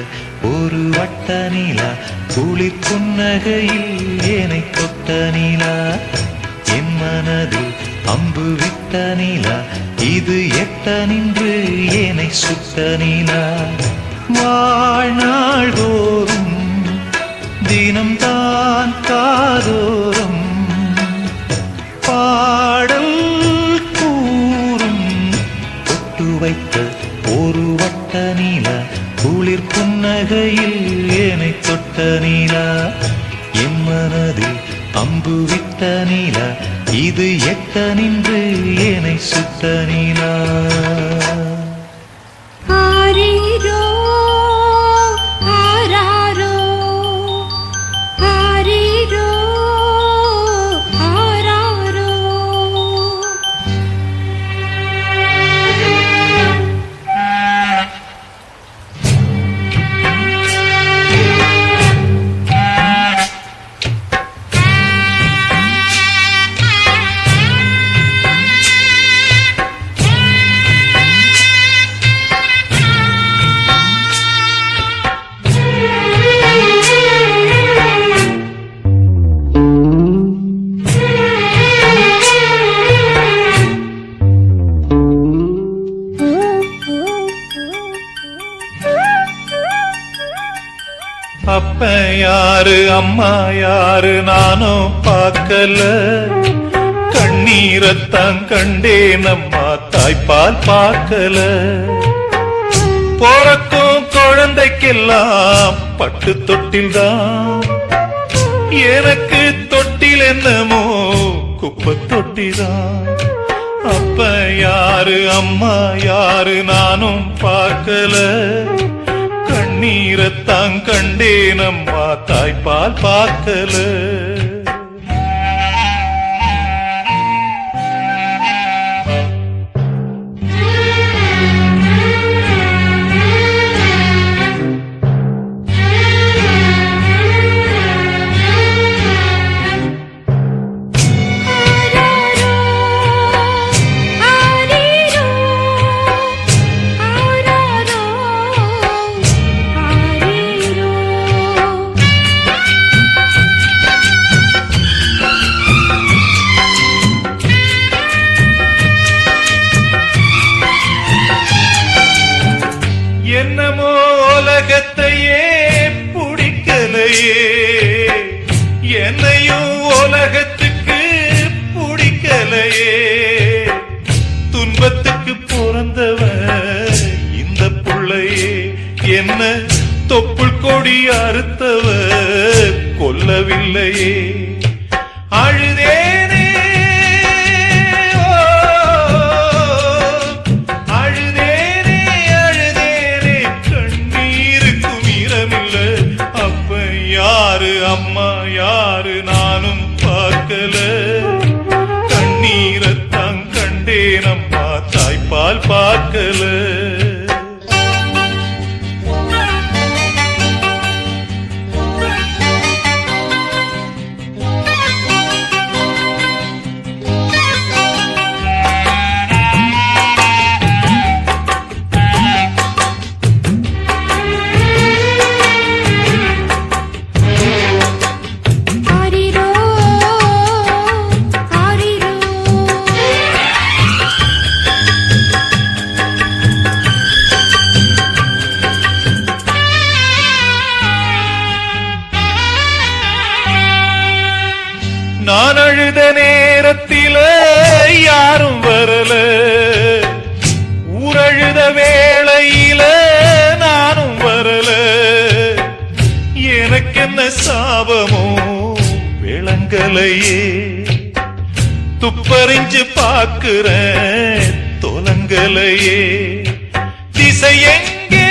ஒரு வட்ட நிலா குளிர் புன்னகையில் என்னை தொட்ட நிலா என் மனதில் அம்பு விட்ட நிலா இது எட்ட நின்று என்னை சுட்ட நிலா வாழ்நாள் தோறும் தினம்தான் காதோறும் பாடல் கூறும் தொட்டு வைத்த ஒரு வட்ட நிலா குளிர் புன்னகையில் என்னை தொட்ட நிலா என் மனதில் அம்பு விட்ட நிலா இது எட்ட நின்று என்னை சுட்ட நிலா ஆரீரோ ஆராரோ ஆரீரோ ஆராரோ அப்ப யாரு அம்மா யாரு நானும் பார்க்கல கண்ணீரத்தான் கண்டேன் அம்மா தாய்ப்பால் பார்க்கல பிறக்கும் குழந்தைக்கெல்லாம் பட்டு தொட்டில்தான் எனக்கு தொட்டில் என்னமோ குப்பை தொட்டிதான் அப்ப யாரு அம்மா யாரு நானும் பார்க்கல கண்ணீரத்தான் கண்டேன் அம்மா தாய்ப்பால் பார்க்கல ஆரீரோ ஆரீரோ என்னமோ உலகத்தையே பிடிக்கலையே, என்னையும் உலகத்துக்கு பிடிக்கலையே. துன்பத்துக்கு பிறந்தவன் இந்த புள்ளையே, என்ன தொப்புள் கொடி அறுத்தவ கொல்லவில்லையே. அழுதேனே அழுதேனே அழுதேனே, கண்ணீருக்கும் ஈரமில்ல. அப்ப யாரு அம்மா யாரு நானும் பார்க்கல. கண்ணீரத்தான் கண்டேன் அம்மா, தாய்ப்பால் பார்க்கல. நான் அழுத நேரத்தில யாரும் வரல, ஊரழுத வேளையில நானும் வரல. எனக்கென்ன சாபமோ விளங்கலையே, துப்பறிஞ்சு பாக்குறேன் தொலங்கலையே. திசை எங்கே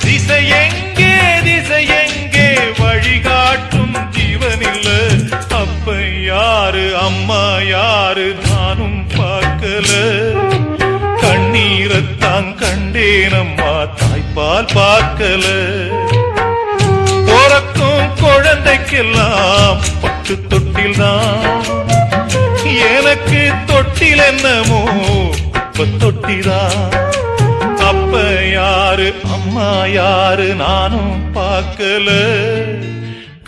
திசை எங்கே திசை எங்கே, வழிகாட்டும் ஜீவனில்ல. அப்ப யாரு அம்மா யாரு நானும் பார்க்கல. கண்ணீரத்தான் கண்டேனம்மா, தாய்ப்பால் பார்க்கல. பிறக்கும் குழந்தைக்கெல்லாம் பட்டு தொட்டில் தான், எனக்கு தொட்டில் என்னமோ இப்ப தொட்டிதான். அப்ப யாரு அம்மா யாரு நானும் பார்க்கல.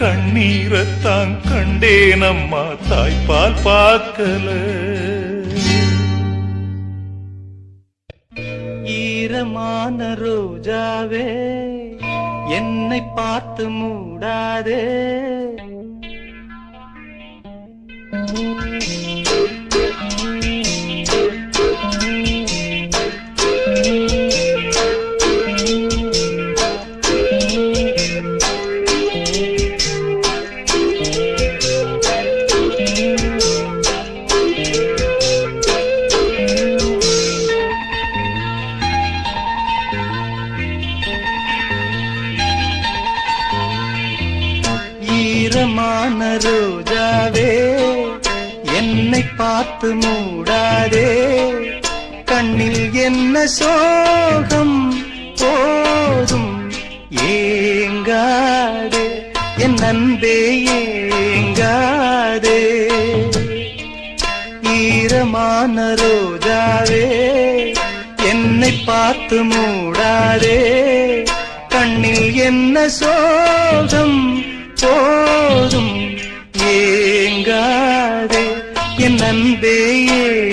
கண்ணீரத்தான் கண்டேனம்மா, தாய்ப்பால் பார்க்கல. ஈரமான ரோஜாவே என்னை பார்த்து மூடாதே. ஈரமான ரோஜாவே என்னை பார்த்து மூடாதே. கண்ணில் என்ன சோகம் போதும் ஏங்காதே, என் அன்பே ஏங்காதே. ஈரமான ரோஜாவே என்னை பார்த்து மூடாதே. கண்ணில் என்ன சோகம் போதும் ஏங்காதே, என் அன்பே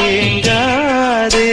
ஏங்காதே.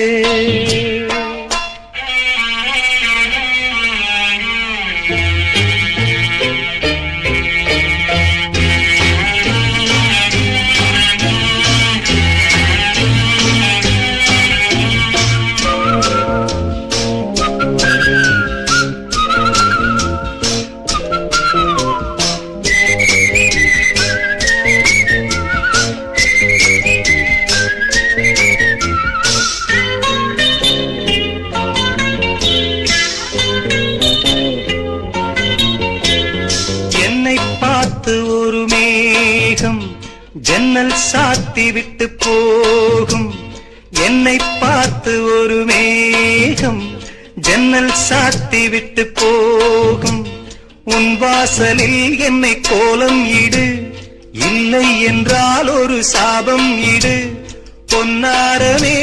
ஒரு மேகம் ஜன்னல் சாத்தி விட்டு போகும். என்னை பார்த்து ஒரு மேகம் ஜன்னல் சாத்தி விட்டு போகும். உன் வாசலில் என்னை கோலம் இடு, இல்லை என்றால் ஒரு சாபம் இடு. பொன்னாரமே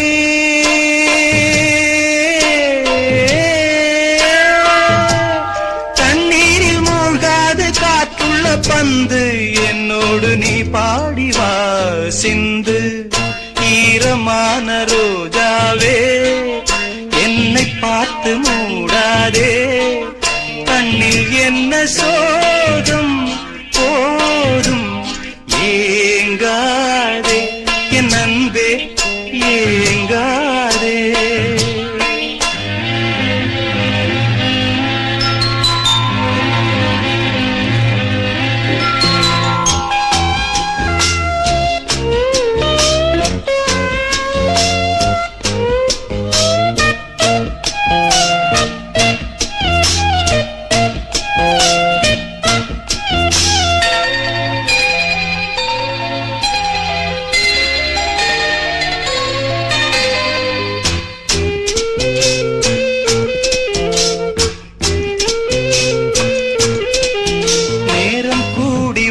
தண்ணீரில் மூழ்காத காற்றுள்ள பந்து, என்னோடு நீ பாடிவா சிந்து. ஈரமான ரோஜாவே பார்த்து மூடாதே. கண்ணில் என்ன சோகம் போதும் ஏங்காதே என் அன்பே ஏங்காதே.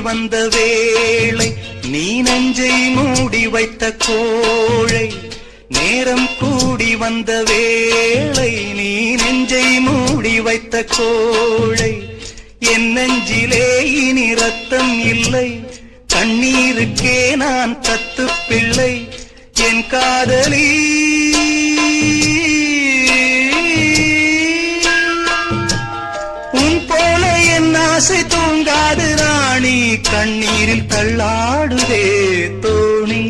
வந்த வேளை நீ நெஞ்சை மூடி வைத்த கோழை. நேரம் கூடி வந்த வேளை நீ நெஞ்சை மூடி வைத்த கோழை. என் நெஞ்சிலே இனி ரத்தம் இல்லை, கண்ணீருக்கே நான் தத்து பிள்ளை. என் காதலி உன் போல என் ஆசை தூங்காது ராணி, கண்ணீரில் தள்ளாடுதே தோணி.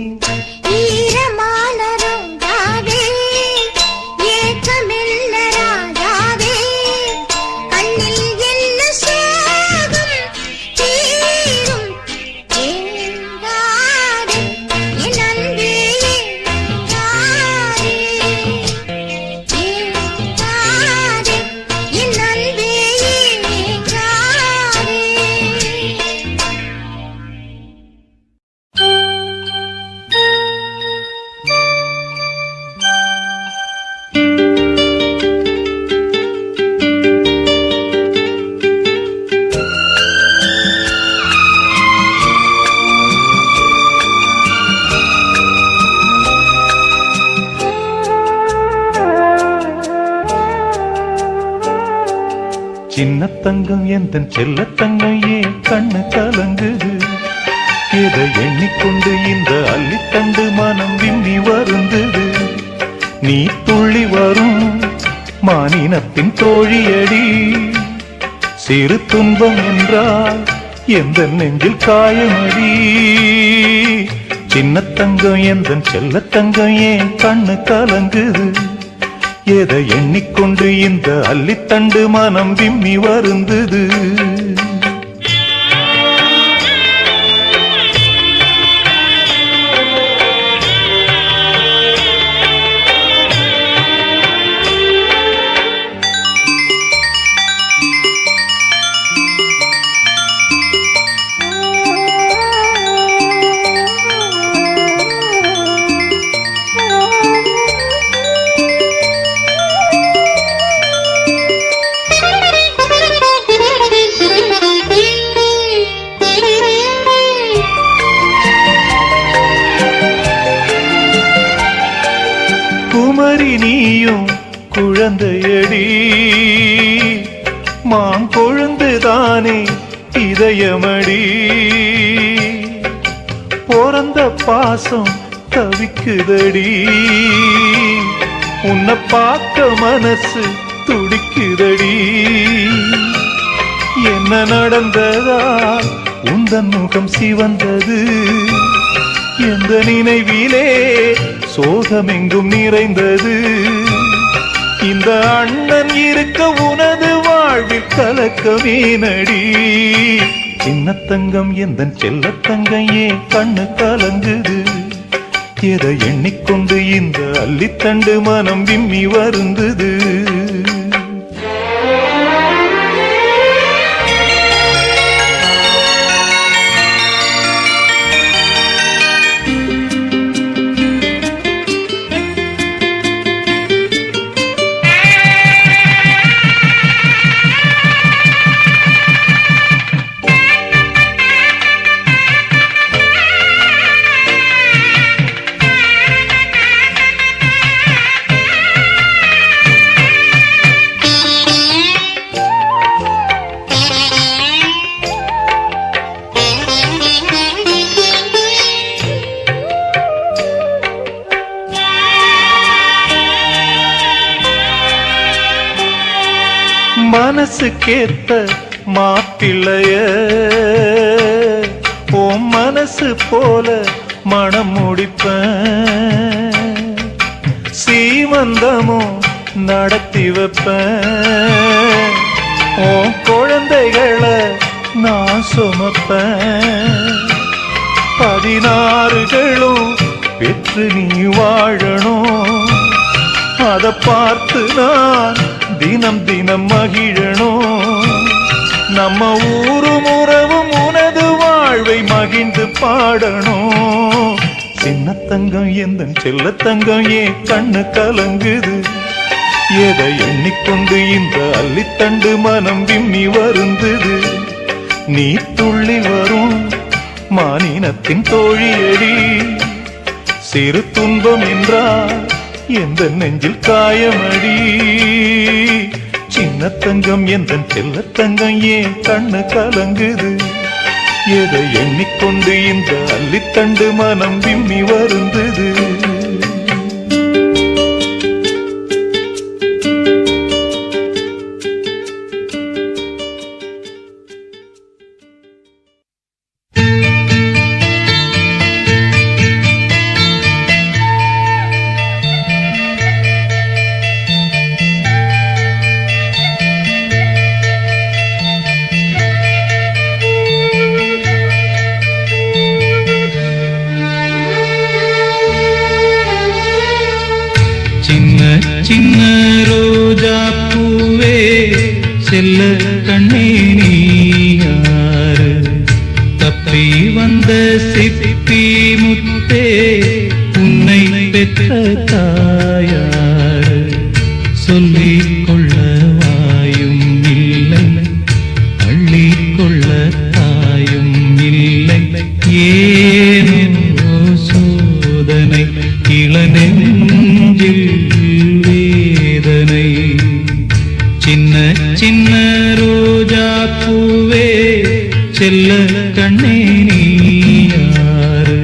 சின்ன தங்கம் எந்தன் செல்ல தங்கம் ஏன் கண்ணு கலங்குது? இதை எண்ணிக்கொண்டு இந்த அள்ளித்தண்டு மனம் விம்மி வருந்தது. நீ துள்ளி வரும் மானினத்தின் தோழியடி, சிறு துன்பம் என்றால் எந்த நெஞ்சில் காயமடி. சின்ன தங்கம் எந்தன் செல்ல தங்கம் ஏன் கண்ணு கலங்குது? எதை எண்ணிக்கொண்டு இந்த அள்ளித்தண்டு மனம் விம்மி வருந்தது. குமரி நீயும் குழந்தையடி, மான் கொழுந்துதானே இதயமடி. பிறந்த பாசம் தவிக்குதடி, உன்னை பார்க்க மனசு துடிக்குதடி. என்ன நடந்ததா உந்தன் முகம் சிவந்தது? எந்த நினைவிலே சோகமெங்கும் நிறைந்தது? இந்த அண்ணன் இருக்க உனது வாழ்வில் கலக்கமே நடி. சின்ன தங்கம் எந்தன் செல்ல தங்கம் ஏன் கண்ணு கலங்குது? எதை எண்ணிக்கொண்டு இந்த அள்ளித்தண்டு மனம் விம்மி வருந்தது. மனசுக்கேத்த மாப்பிள்ளைய உன் மனசு போல மனம் முடிப்பேன், சீமந்தமும் நடத்தி வைப்பேன், உன் குழந்தைகளை நான் சுமப்பேன், 16களும் பெற்று நீ வாழணும், அதை பார்த்து நான் தினம் தினம் மகிழணும், நம்ம ஊரும் உறவும் உனது வாழ்வை மகிழ்ந்து பாடணும். சின்ன தங்கம் எந்தன் செல்ல தங்கம் ஏன் கண்ணு கலங்குது, எதை எண்ணிக்கொண்டு இந்த அள்ளித்தண்டு மனம் விம்மி வருந்தது, நீ துள்ளி வரும் மானினத்தின் தோழியடி, சிறு துன்பம் என்றால் எந்த நெஞ்சில் காயமடி, சின்ன தங்கம் எந்தன் செல்ல தங்கம் ஏன் கண்ணு கலங்குது, எதை எண்ணிக்கொண்டு இந்த அள்ளித்தண்டு மனம் விம்மி வருந்தது. சின்ன ரோஜா பூவே செல்ல கண்ணே நீ யாரு, தப்பி வந்த சிப்பி முத்தே உன்னை பெற்ற தாயாரு, சொல்லிக் கொள்ள வாயும் இல்லை அள்ளிக் கொள்ள தாயும் இல்லை, ஏனோ சோதனை இளநெஞ்சில் வேதனை, சின்ன சின்ன ரோஜா பூவே செல்ல கண்ணே நீ யாரு.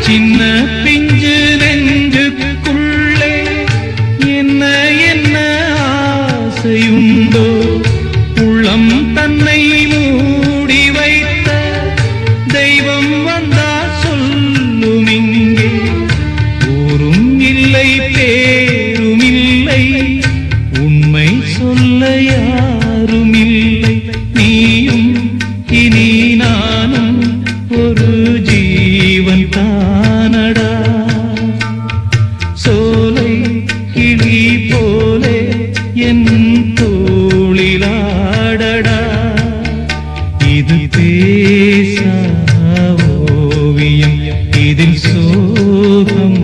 சின்ன பிஞ்சு நெஞ்சுக்குள்ளே என்ன என்ன ஆசையுண்டோ, உள்ளம் தன்னை மூடி வைத்த தெய்வம் வந்தா சொல்லும் இங்கே, ஊரும் இல்லை பேரும் இல்லை உண்மை சொல்ல யாரும் இல்லை, நீயும் இனி நானும் ஒரு ஜீவன் தானடா, சோலை கிளி போலே என் தோளிலாடடா, இது பேசா ஓவியம் இதில் சோகம்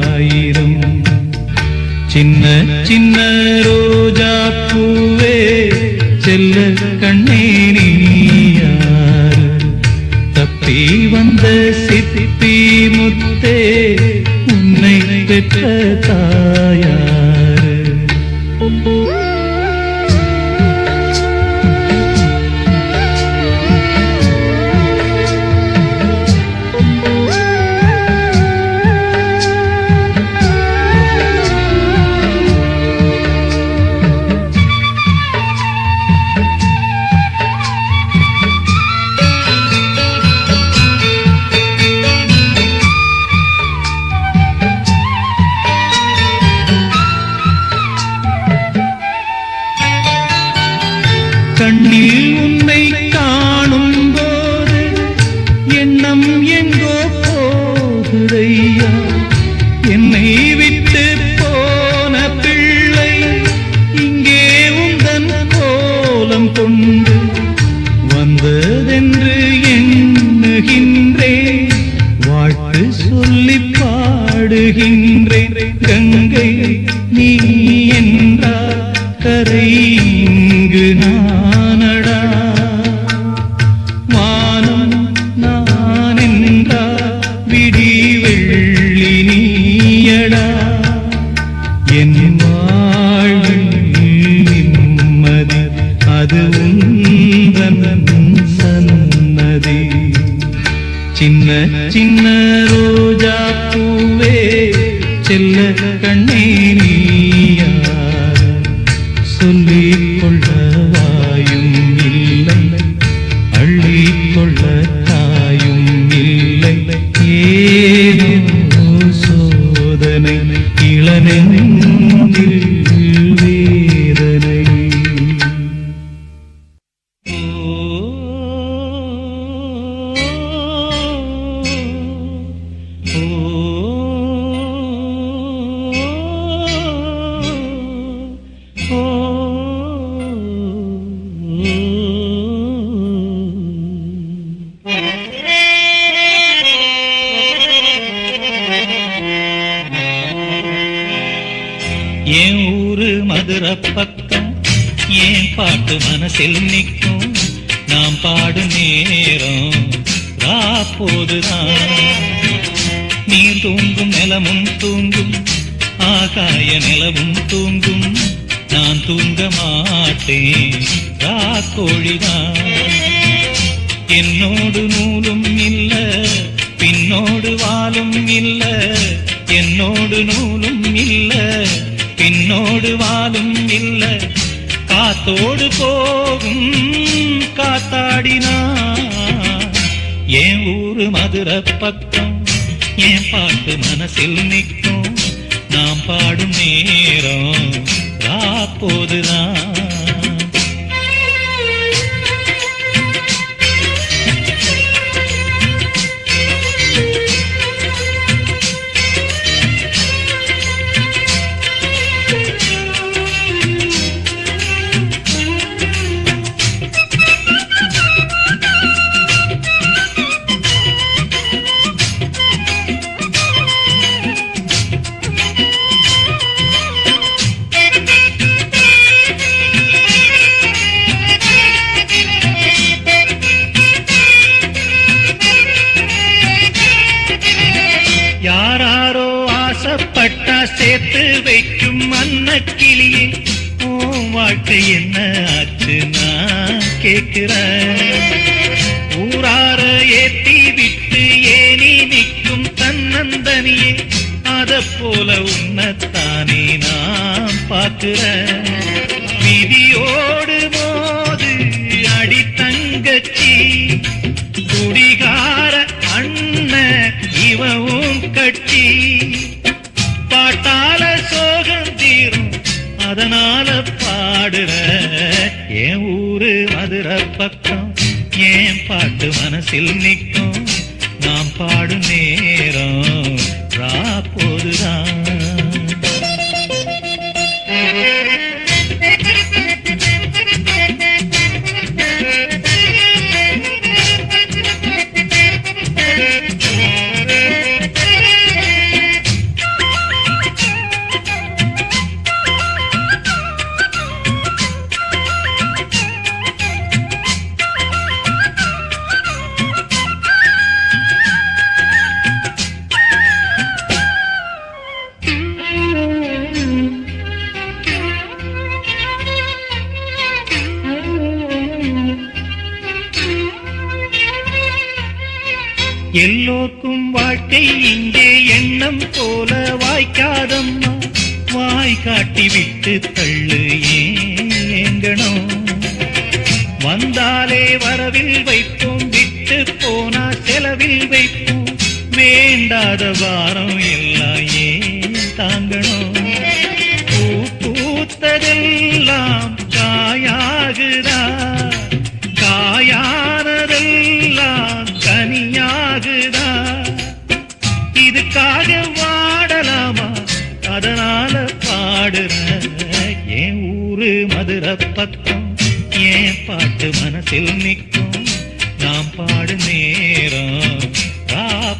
ஆயிரம், சின்ன சின்ன ரோஜா பூவே செல்ல கண்ணே நீ யாரு, தப்பி வந்த சிப்பி முத்தே உன்னை பெற்ற தாயாரு. கண்ணில் உன்னை காணும் போது எண்ணம் எங்கோ போகுதையா, என்னை விட்டு போன பிள்ளை இங்கே உந்தன் கோலம் கொண்டு வந்ததென்று எண்ணுகின்றேன், வாழ்த்து சொல்லி பாடுகின்றேன், கங்கை நீ என்றால் கரை இங்கு ஊரு மதுரை பக்கம் ஏன் பாட்டு மனசில் நிற்கும் நாம் பாடும் நேரம் போதுதான் நீர் தூங்கும் நிலமும் தூங்கும் ஆகாய நிலவும் தூங்கும் நான் தூங்க மாட்டேன் கோழிதான் என்னோடு நூலும் இல்ல பின்னோடு வாலும் இல்ல என்னோடு நூலும் இல்ல பின்னோடு வாலும் இல்ல காத்தோடு போகும் காத்தாடினா என் ஊரு மதுரை பக்கம் என் பாட்டு மனசில் நிற்கும் நாம் பாடும் நேரம் போதுதான் யாராரோ ஆசைப்பட்டா சேர்த்து வைக்கும் அன்னக்கிளியே உன் வாழ்க்கை என்ன ஆச்சு நான் கேட்கிறேன் ஊரார ஏத்தி விட்டு ஏனி நிற்கும் தன்னந்தனியே அத போல உன்னத்தானே நான் பார்க்கிறேன் விதியோடு மோது அடி தங்கச்சி குடிகார அண்ணன் இவவும் கட்டி பாட்டால சோகம் தீரும் அதனால பாடுற என் ஊரு மதுரை பக்கம் என் பாட்டு மனசில் நிற்கும் நாம் பாடும் நேரம் போதுதான் எல்லோருக்கும் வாழ்க்கை இங்கே எண்ணம் போல வாய்க்காதம்மா வாய் காட்டி விட்டு தள்ளு ஏங்கணும் வந்தாலே வரவில் வைப்போம் விட்டு போனா செலவில் வைப்போம் வேண்டாத வாரம் எல்லாம் ஏன் தாங்கணும் பூ பூத்ததெல்லாம் காயாகுதா காயானதெல்லாம் கனியாகுதா இதுக்காக வாடலாமா அதனால பாடுற என் ஊரு மதுரை பக்கம் என் பாட்டு மனசில் நிற்கும் நாம் பாடு நேரம்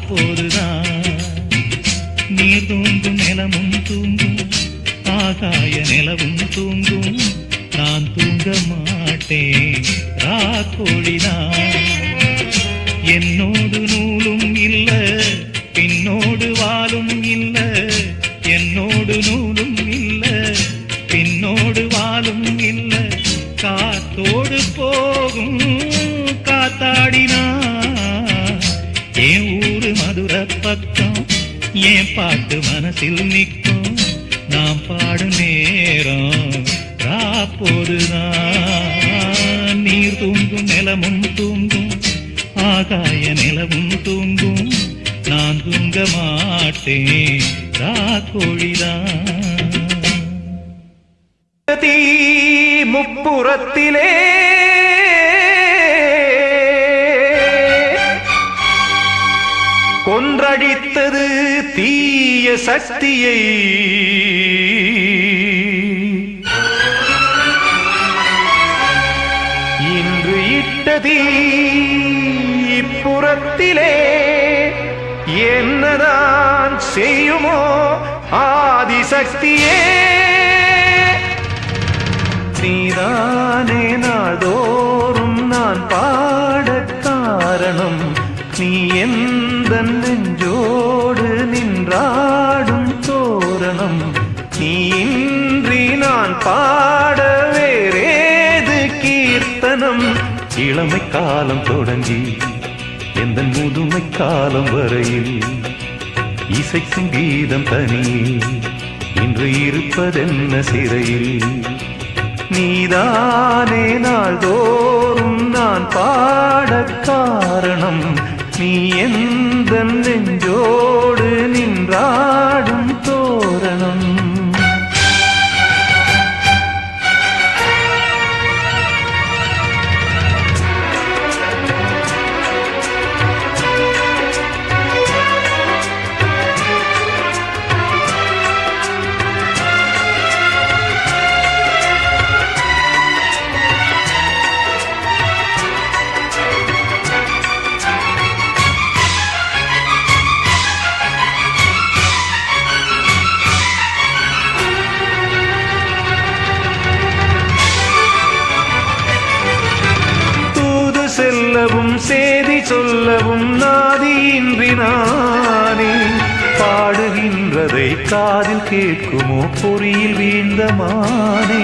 போதுதான் நீர் தூங்கும் நிலமும் தூங்கும் ஆகாய நிலவும் தூங்கும் நான் தூங்க மாட்டேன் கோழிதான் என்னோடு நூலும் இல்ல பின்னோடு வாலும் இல்ல என்னோடு நூலும் இல்ல பின்னோடு வாலும் இல்ல காத்தோடு போகும் காத்தாடினா என் ஊரு மதுரை பக்கம் என் பாட்டு மனசில் நிற்கும் நாம் பாடும் நேரம் போதுதான் நீர் தூங்கும் நிலமும் தூங்கும் ஆகாய நிலவும் தூங்கும் நான் தூங்க மாட்டேன் கோழிதான் முப்புறத்திலே கொன்றடித்தது தீய சக்தியை இன்று இட்டதீ இப்புறத்திலே என்னதான் செய்யுமோ ஆதிசக்தியே நீதானே நாள்தோறும் நான் பாடக் காரணம் நீ எந்த நெஞ்சோடு நின்றாடும் தோரணம் நீ இன்றி நான் பாட வேறேது கீர்த்தனம் இளமை காலம் தொடங்கி எந்த முதுமை காலம் வரையில் இசைக்கும் கீதம் தனியே இன்று இருப்பதென்ன சிறையில் நீதானே நாள்தோறும் நான் பாடக் காரணம் நீ எந்த நெஞ்சோடு நின்றாடும் தோரணம் செல்லவும் சேதி சொல்லவும் நாதியின்றி நானே பாடுகின்றதை காதில் கேட்குமோ பொறியில் வீழ்ந்த மானே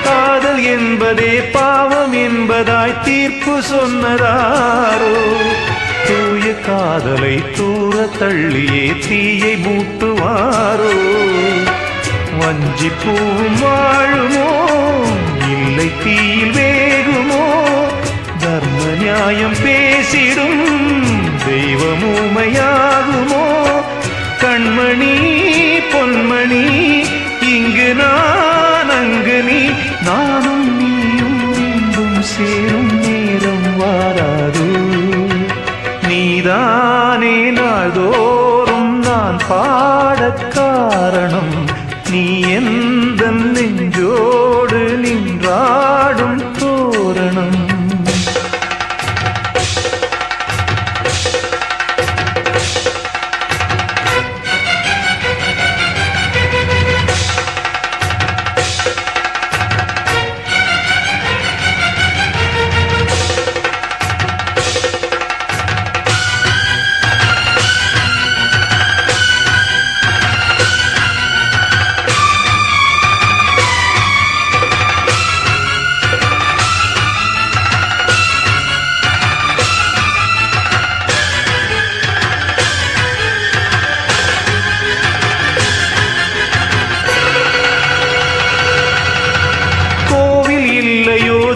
காதல் என்பதே பாவம் என்பதாய் தீர்ப்பு சொன்னதாரோ தூய காதலை தூர தள்ளியே தீயை மூட்டுவாரோ வஞ்சிப்பூவும் வாழுமோ இல்லை தீயில் வேகுமோ தர்ம நியாயம் பேசிடும் தெய்வமூமையாகுமோ கண்மணி பொன்மணி இங்கு நான் அங்கு நீ நானும் நீயும் மீண்டும் சேரும் நேரம் வாராது நீதானே நாள்தோறும் நான் பாடக் காரணம் நீ எந்த நெஞ்சோடு நின்றாடும் தோரணம்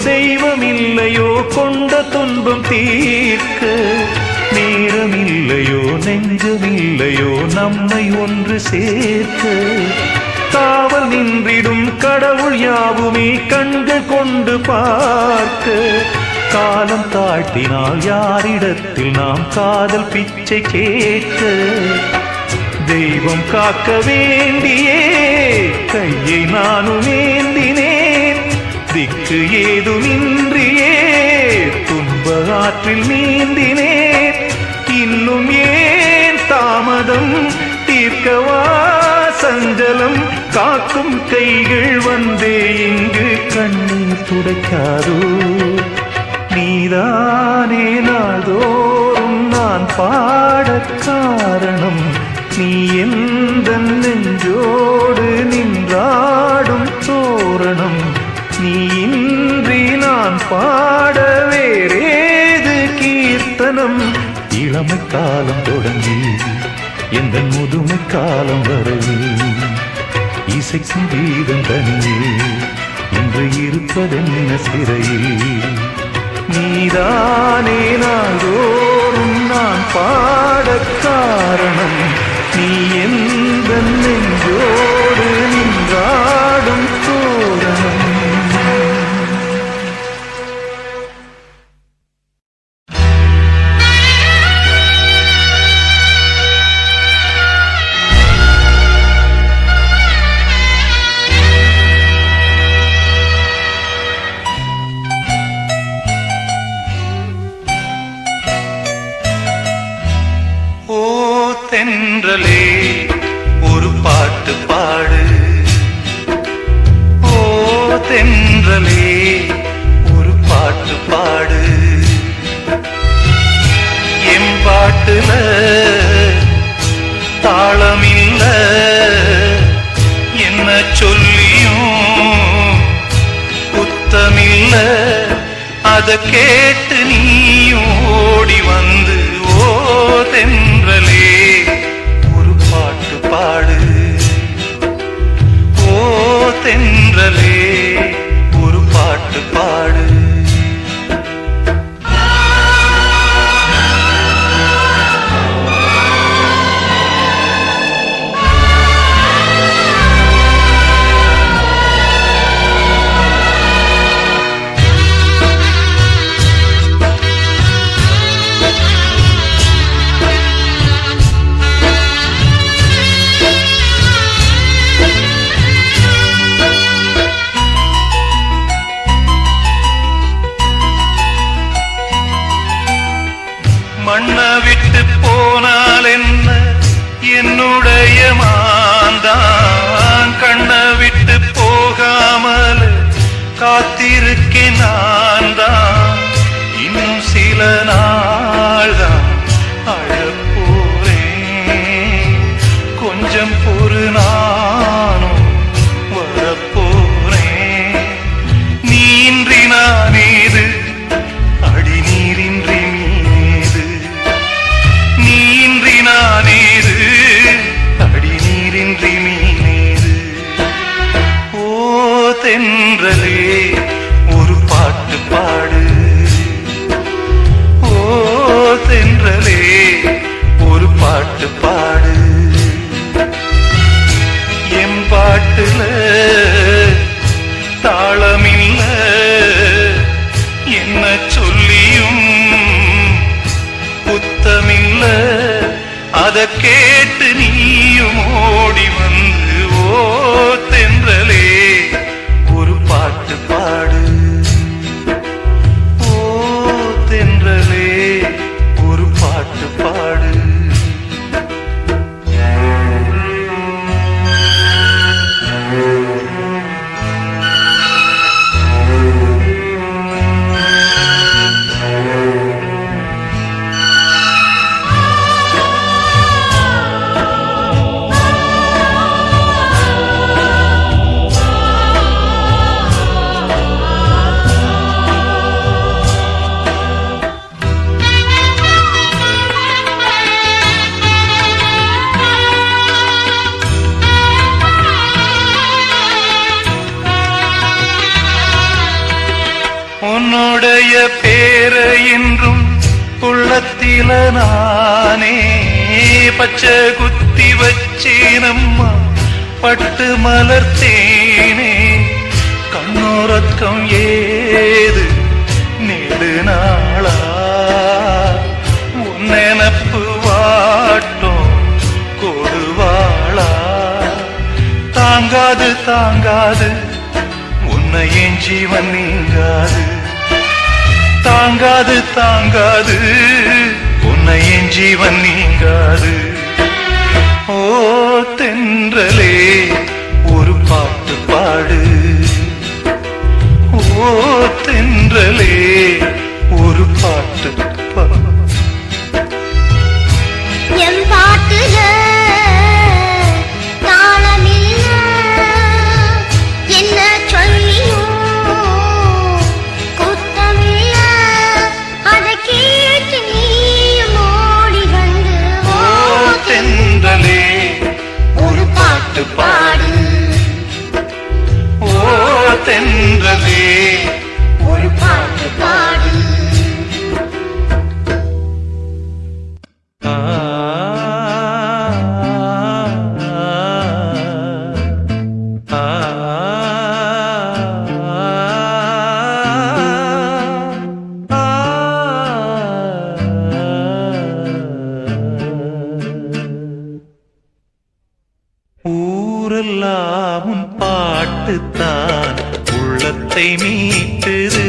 தெய்வம் இல்லையோ கொண்ட துன்பம் தீர்க்க நேரம் இல்லையோ நெஞ்சம் இல்லையோ நம்மை ஒன்று சேர்க்க காவல் நின்றிடும் கடவுள் யாவுமே கண்கள் கொண்டு பார்க்க காலம் தாழ்த்தினால் யாரிடத்தில் நாம் காதல் பிச்சை கேட்க தெய்வம் காக்க வேண்டியே கையை நானும் ஏந்தினேன் திக்கு ஏதுமின்றியே துன்ப ஆற்றில் நீந்தினேன் இன்னும் ஏன் தாமதம் தீர்க்கவா சஞ்சலம் காக்கும் கைகள் வந்தே இங்கு கண்ணீர் துடைக்காதோ நீதானே நாள்தோறும் நான் பாடக் காரணம் நீ எந்த நெஞ்சோடு நின்றாடும் தோரணம் நீ இன்றி நான் பாட வேறேது கீர்த்தனம் இளமை காலம் தொடங்கி எந்த முதுமை காலம் வரையில் இசைக்கும் கீதம் தனியே இன்று இருப்பதென்ன சிறையில் நீதானே நாள்தோறும் நான் பாடக் காரணம் நீ எந்த நெஞ்சோடு நின்றாடும் தோரணம் தென்றலே ஒரு பாட்டு பாடு அத கேட்டு நீயும் ஓடி வந்து ஓ தென்றலே ஒரு பாட்டு பாடு ஓ தென்றலே ஒரு பாட்டு பாடு மண்ணை விட்டு போனால் என்ன என்னுடைய மாந்தான் கண்ணை விட்டு போகாமல் காத்திருக்கேன் நான் தான் இன்னும் சில நாள் தான் அழப்போறேன் கொஞ்சம் பொறு நானும் வரப்போறேன் நீன்றி நான் ஏது அடி நீரின்றி நானேது அடி நீரின்றி மீனேது ஓ தென்றலே ஒரு பாட்டு பாடு ஓ தென்றலே ஒரு பாட்டு பாடு என் பாட்டுல தாளமில்ல என்ன சொல்லியும் புத்தமில்ல அத கேட்டு நீயும் ஓடி வந்து ஓ தென்றலே ஒரு பாட்டு பாடு ஓ தென்றலே ஒரு பாட்டு பாடு உன்னுடைய பேர என்றும் உள்ளத்தில நானே பச்சை குத்தி வச்சேனம்மா பட்டு மலர்த்தேனே கண்ணோரக்கம் ஏது நெடு நாளா உன் நினப்பு வாட்டும் கொடுவாளா தாங்காது தாங்காது உன்னை என் ஜீவன் நீங்காது தாங்காது தாங்காது உன்னை என் ஜீவன் நீங்காது ஓ தென்றலே ஒரு பாட்டு பாடு ஓ தென்றலே ஒரு பாட்டு பாடு என் பாட்டுல என்ன சொல்லியும் குத்தமில்ல அத கேட்டு நீயும் ஓடி வந்து ஓ தென்றலே ஒரு பாட்டு பாடு ஓ தென்றலே ஒரு பாட்டு பாடு ஊரெல்லாம் உன் பாட்டுத்தான் உள்ளத்தை மீட்டுது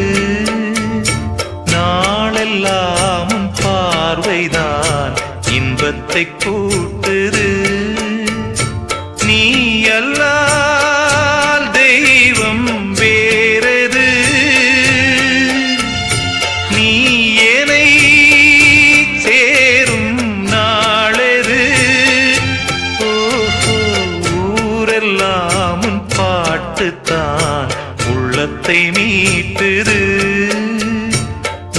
நாளெல்லாம் உன் பார்வைதான் இன்பத்தை கூட்டுது நீ அல்லால் தெய்வம் வேறது நீ என்னை சேரும் நாளெது ஊரெல்லாம் உன் பாட்டுத்தான் உள்ளத்தை மீட்டுது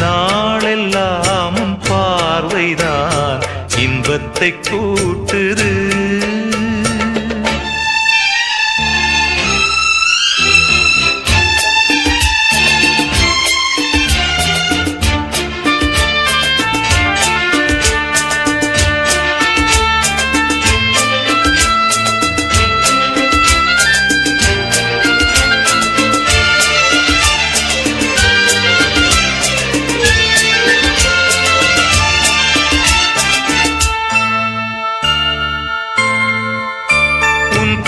நாளெல்லாம் உன் பார்வைதான் இன்பத்தை கூட்டுது.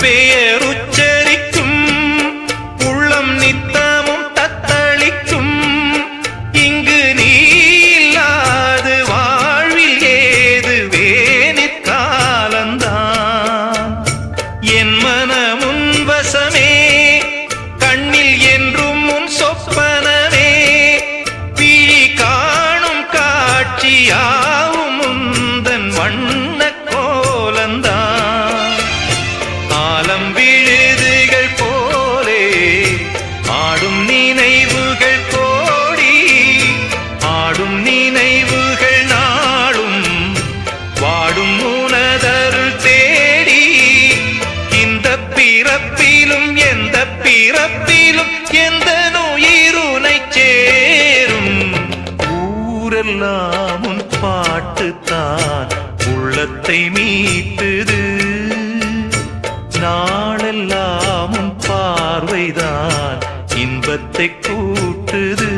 பெயர் உச்சரிக்கும் உள்ளம் நித்தமும் தத்தளிக்கும். இங்கு நீ இல்லாது வாழ்வில் ஏது வேனிற் காலந்தான். என் மனமுன் வசமே கண்ணில் என்றும் உன் சொப்பனமே. விழி காணும் காட்சியாவும் உந்தன் வண்ண கோலந்தான். ஆலம் விழுதுகள் போலே ஆடும் நினைவுகள் கோடி. ஆடும் நினைவுகள் நாளும் வாடும் உனதருள் தேடி. இந்த பிறப்பிலும் எந்த பிறப்பிலும் எந்த உயிருனை சேரும். ஊரெல்லாம் உன் பாட்டுத்தான் உள்ளத்தை மீட்டுது. நாளெல்லாம் உன் பார்வைதான் இன்பத்தை கூட்டுது.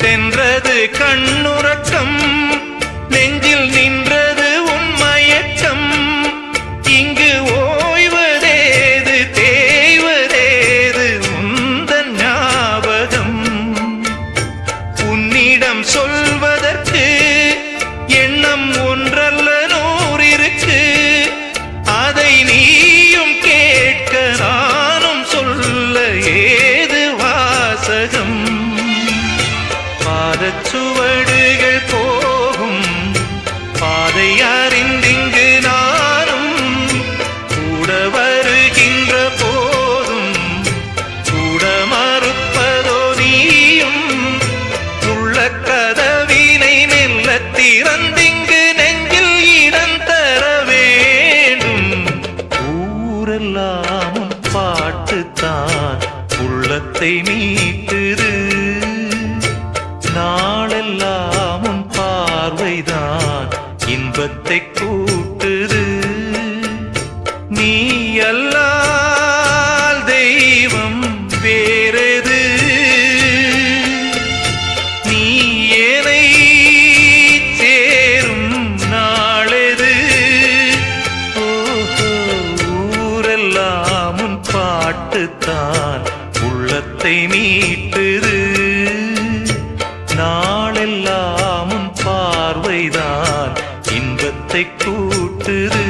தென்றது கண்ணுறக்கம் நெஞ்சில் நின்றது உன் மயக்கம். இங்கு ஓய்வதேது தேய்வதேது உந்தன் ஞாபகம். உன்னிடம் சொல்வதற்கு எண்ணம் ஒன்றல்ல நூறிருக்கு. அதை நீயும் கேட்க நானும் சொல்ல ஏது வாசகம். பாதச்சுவடுகள் போகும் பாதை அறிந்திங்கு நானும் கூட வருகின்ற போதும் கூட மறுப்பதோ நீயும். உள்ள கதவினை மெல்ல திறந்திங்கு நெஞ்சில் இடம் தர வேண்டும். ஊரெல்லாம் உன் பாட்டுத்தான் உள்ளத்தை மீட்டுது. நாளெல்லாம் உன் பார்வைதான் இன்பத்தை கூட்டுது. நீ அல்லால் தெய்வம் வேறெது. நீ ஏனை சேரும் நாளெது. ஓஹோ, ஊரெல்லாம் உன் பாட்டுத்தான் உள்ளத்தை மீட்டுது. நாளெல்லாம் உன் பார்வைதான் இன்பத்தை கூட்டுது.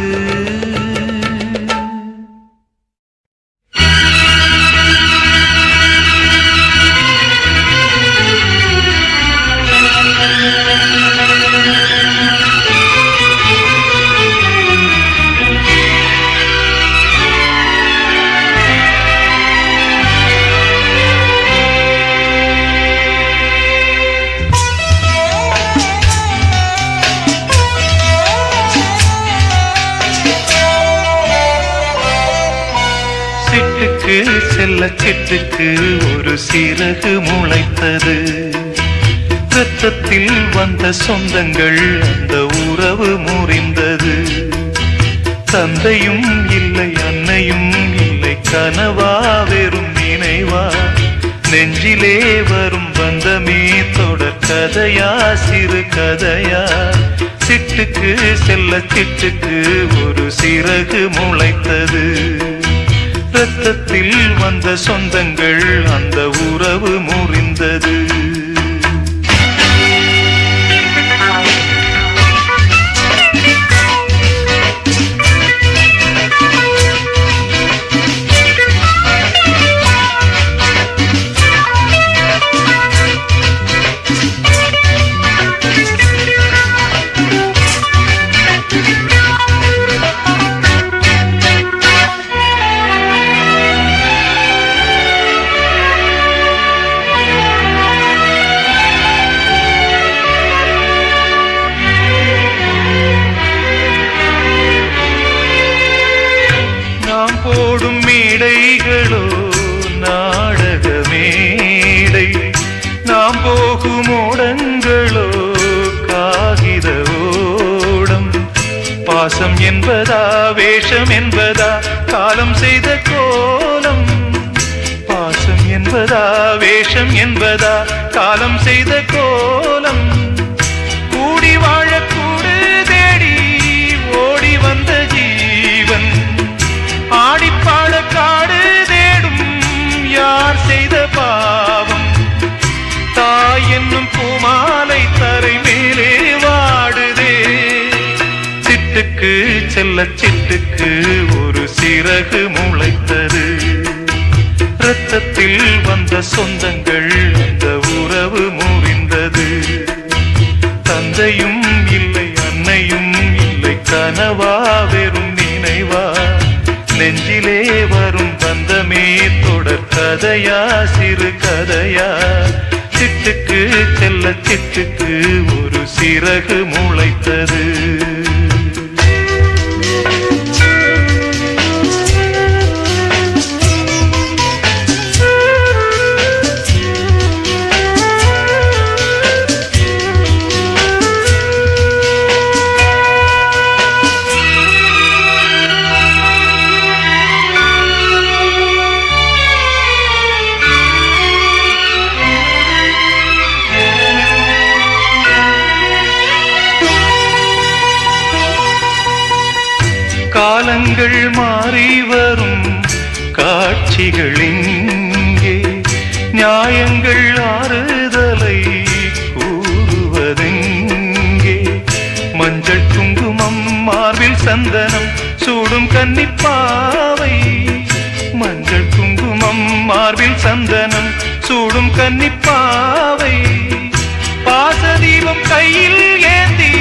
செல்ல சிட்டுக்கு ஒரு சிறகு முளைத்தது. ரத்தத்தில் வந்த சொந்தங்கள் அந்த உறவு முறிந்தது. தந்தையும் இல்லை அன்னையும் இல்லை கனவா வெறும் நினைவா. நெஞ்சிலே வரும் பந்தமே தொடர் கதையா சிறு கதையா. சிட்டுக்கு செல்ல சிட்டுக்கு ஒரு சிறகு முளைத்தது. ரத்தத்தில் வந்த சொந்தங்கள் அந்த உறவு முறிந்தது. போடும் மேடைகளோ நாடக மேடை, நாம் போகும் ஓடங்களோ காகித ஓடம். பாசம் என்பதா வேஷம் என்பதா காலம் செய்த கோலம். பாசம் என்பதா வேஷம் என்பதா காலம் செய்த கோலம். கூடி வாழக்கூடு தேடி ஓடி வந்த ஜீவன் ஆடிப்பாட காடு தேடும் யார் செய்த பாவம். தாய் என்னும் பூமாலை தரை மேலே வாடுதே. சிட்டுக்கு செல்ல சிட்டுக்கு ஒரு சிறகு முளைத்தது. இரத்தத்தில் வந்த சொந்தங்கள் அந்த உறவு முறிந்தது. தந்தையும் இல்லை அன்னையும் இல்லை கனவா வெறும் நினைவா. நெஞ்சிலே வரும் பந்தமே தொடர் கதையா சிறு கதையா. சிட்டுக்கு செல்ல சிட்டுக்கு ஒரு சிறகு முளைத்தது. காலங்கள் மாறி வரும் காட்சிகள் இங்கே. நியாயங்கள் ஆறுதலை கூறுவதெங்கே. மஞ்சள் குங்குமம் மார்பில் சந்தனம் சூடும் கன்னிப்பாவை. மஞ்சள் குங்குமம் மார்பில் சந்தனம் சூடும் கன்னிப்பாவை. பாசதீபம் கையில் ஏந்தி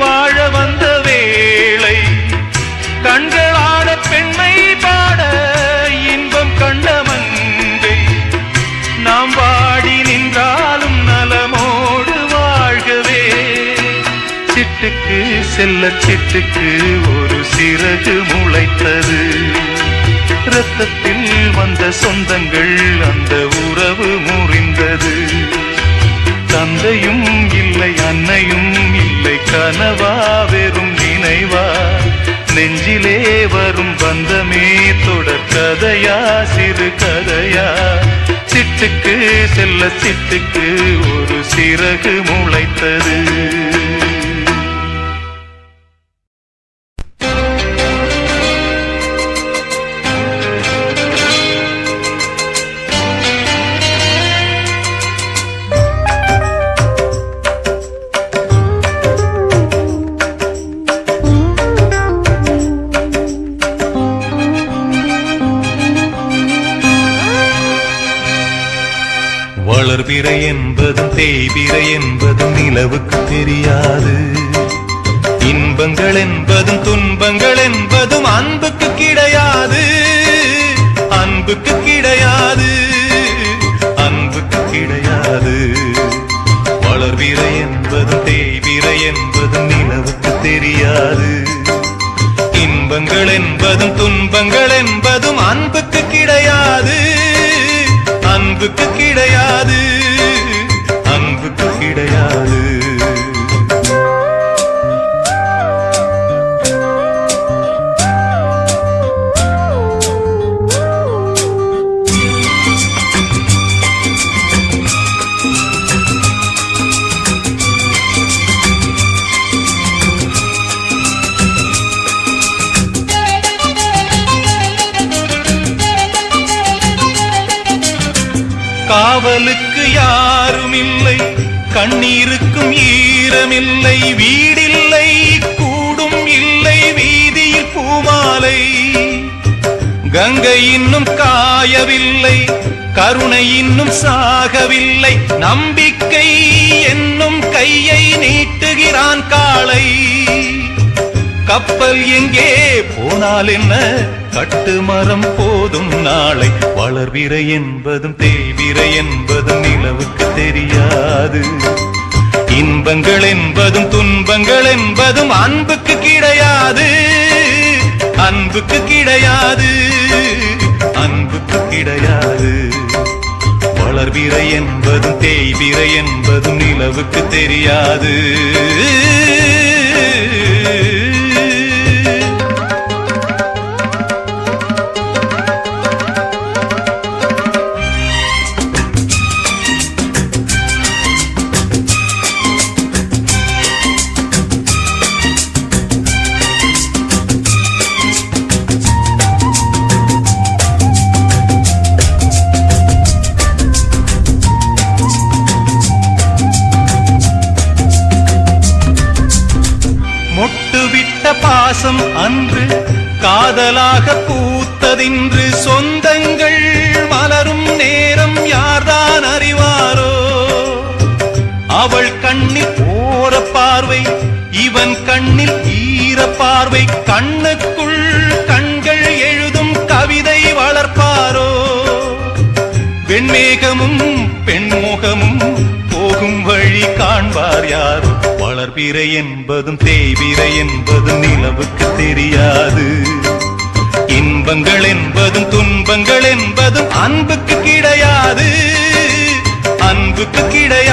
வாழ வந்த வேளை. கண்களாட பெண்மை பாட இன்பம் கண்ட மங்கை. நாம் வாடி நின்றாலும் நலமோடு வாழ்கவே. சிட்டுக்கு செல்ல சிட்டுக்கு ஒரு சிறகு முளைத்தது. இரத்தத்தில் வந்த சொந்தங்கள் அந்த உறவு முறிந்தது. தந்தையும் இல்லை அன்னையும் இல்லை கனவா வெறும் நினைவா. நெஞ்சிலே வரும் பந்தமே தொடர் கதையா சிறு கதையா. சிட்டுக்கு செல்ல சிட்டுக்கு ஒரு சிறகு முளைத்தது. வளர்பிறை என்பதும் தேய்பிறை என்பதும் நிலவுக்கு தெரியாது. இன்பங்கள் என்பதும் துன்பங்கள் என்பதும் அன்புக்கு கிடையாது. அன்புக்கு கிடையாது. அன்புக்கு கிடையாது. வளர்பிறை என்பதும் தேய்பிறை என்பதும் நிலவுக்கு தெரியாது. இன்பங்கள் என்பதும் துன்பங்கள் என்பதும் அன்புக்கு கிடையாது. அன்புக்கு கிடையாது. அன்புக்கு கிடையாது. காவலுக்கு யாரும் இல்லை, கண்ணீருக்கும் ஈரமில்லை, வீடில்லை கூடும் இல்லை, வீதியில் பூமாலை. கங்கை இன்னும் காயவில்லை, கருணை இன்னும் சாகவில்லை, நம்பிக்கை என்னும் கையை நீட்டுகிறான் காளை. கப்பல் எங்கே போனால் என்ன, கட்டுமரம் போதும் நாளை. வளர்விரை என்பதும் தேய்விரை என்பதும் நிலவுக்கு தெரியாது. இன்பங்கள் என்பதும் துன்பங்கள் என்பதும் அன்புக்கு கிடையாது, அன்புக்கு கிடையாது, அன்புக்கு கிடையாது. வளர்விரை என்பதும் தேய்விரை என்பதும் நிலவுக்கு தெரியாது. மொட்டுவிட்ட பாசம் அன்று காதலாக பூத்ததின்று, சொந்தங்கள் மலரும் நேரம் யார்தான் அறிவாரோ. அவள் கண்ணில் ஓர பார்வை, இவன் கண்ணில் ஈர பார்வை, கண்ணுக்குள் கண்கள் எழுதும் கவிதை வளர்ப்பாரோ. வெண்மேகமும் பெண்முகமும் போகும் வழி காண்பார் யாரோ. வளர்பிறை என்பதும் தேய்பிறை என்பதும் நிலவுக்கு தெரியாது. இன்பங்கள் என்பதும் துன்பங்கள் என்பதும் அன்புக்கு கிடையாது, அன்புக்கு கிடையாது.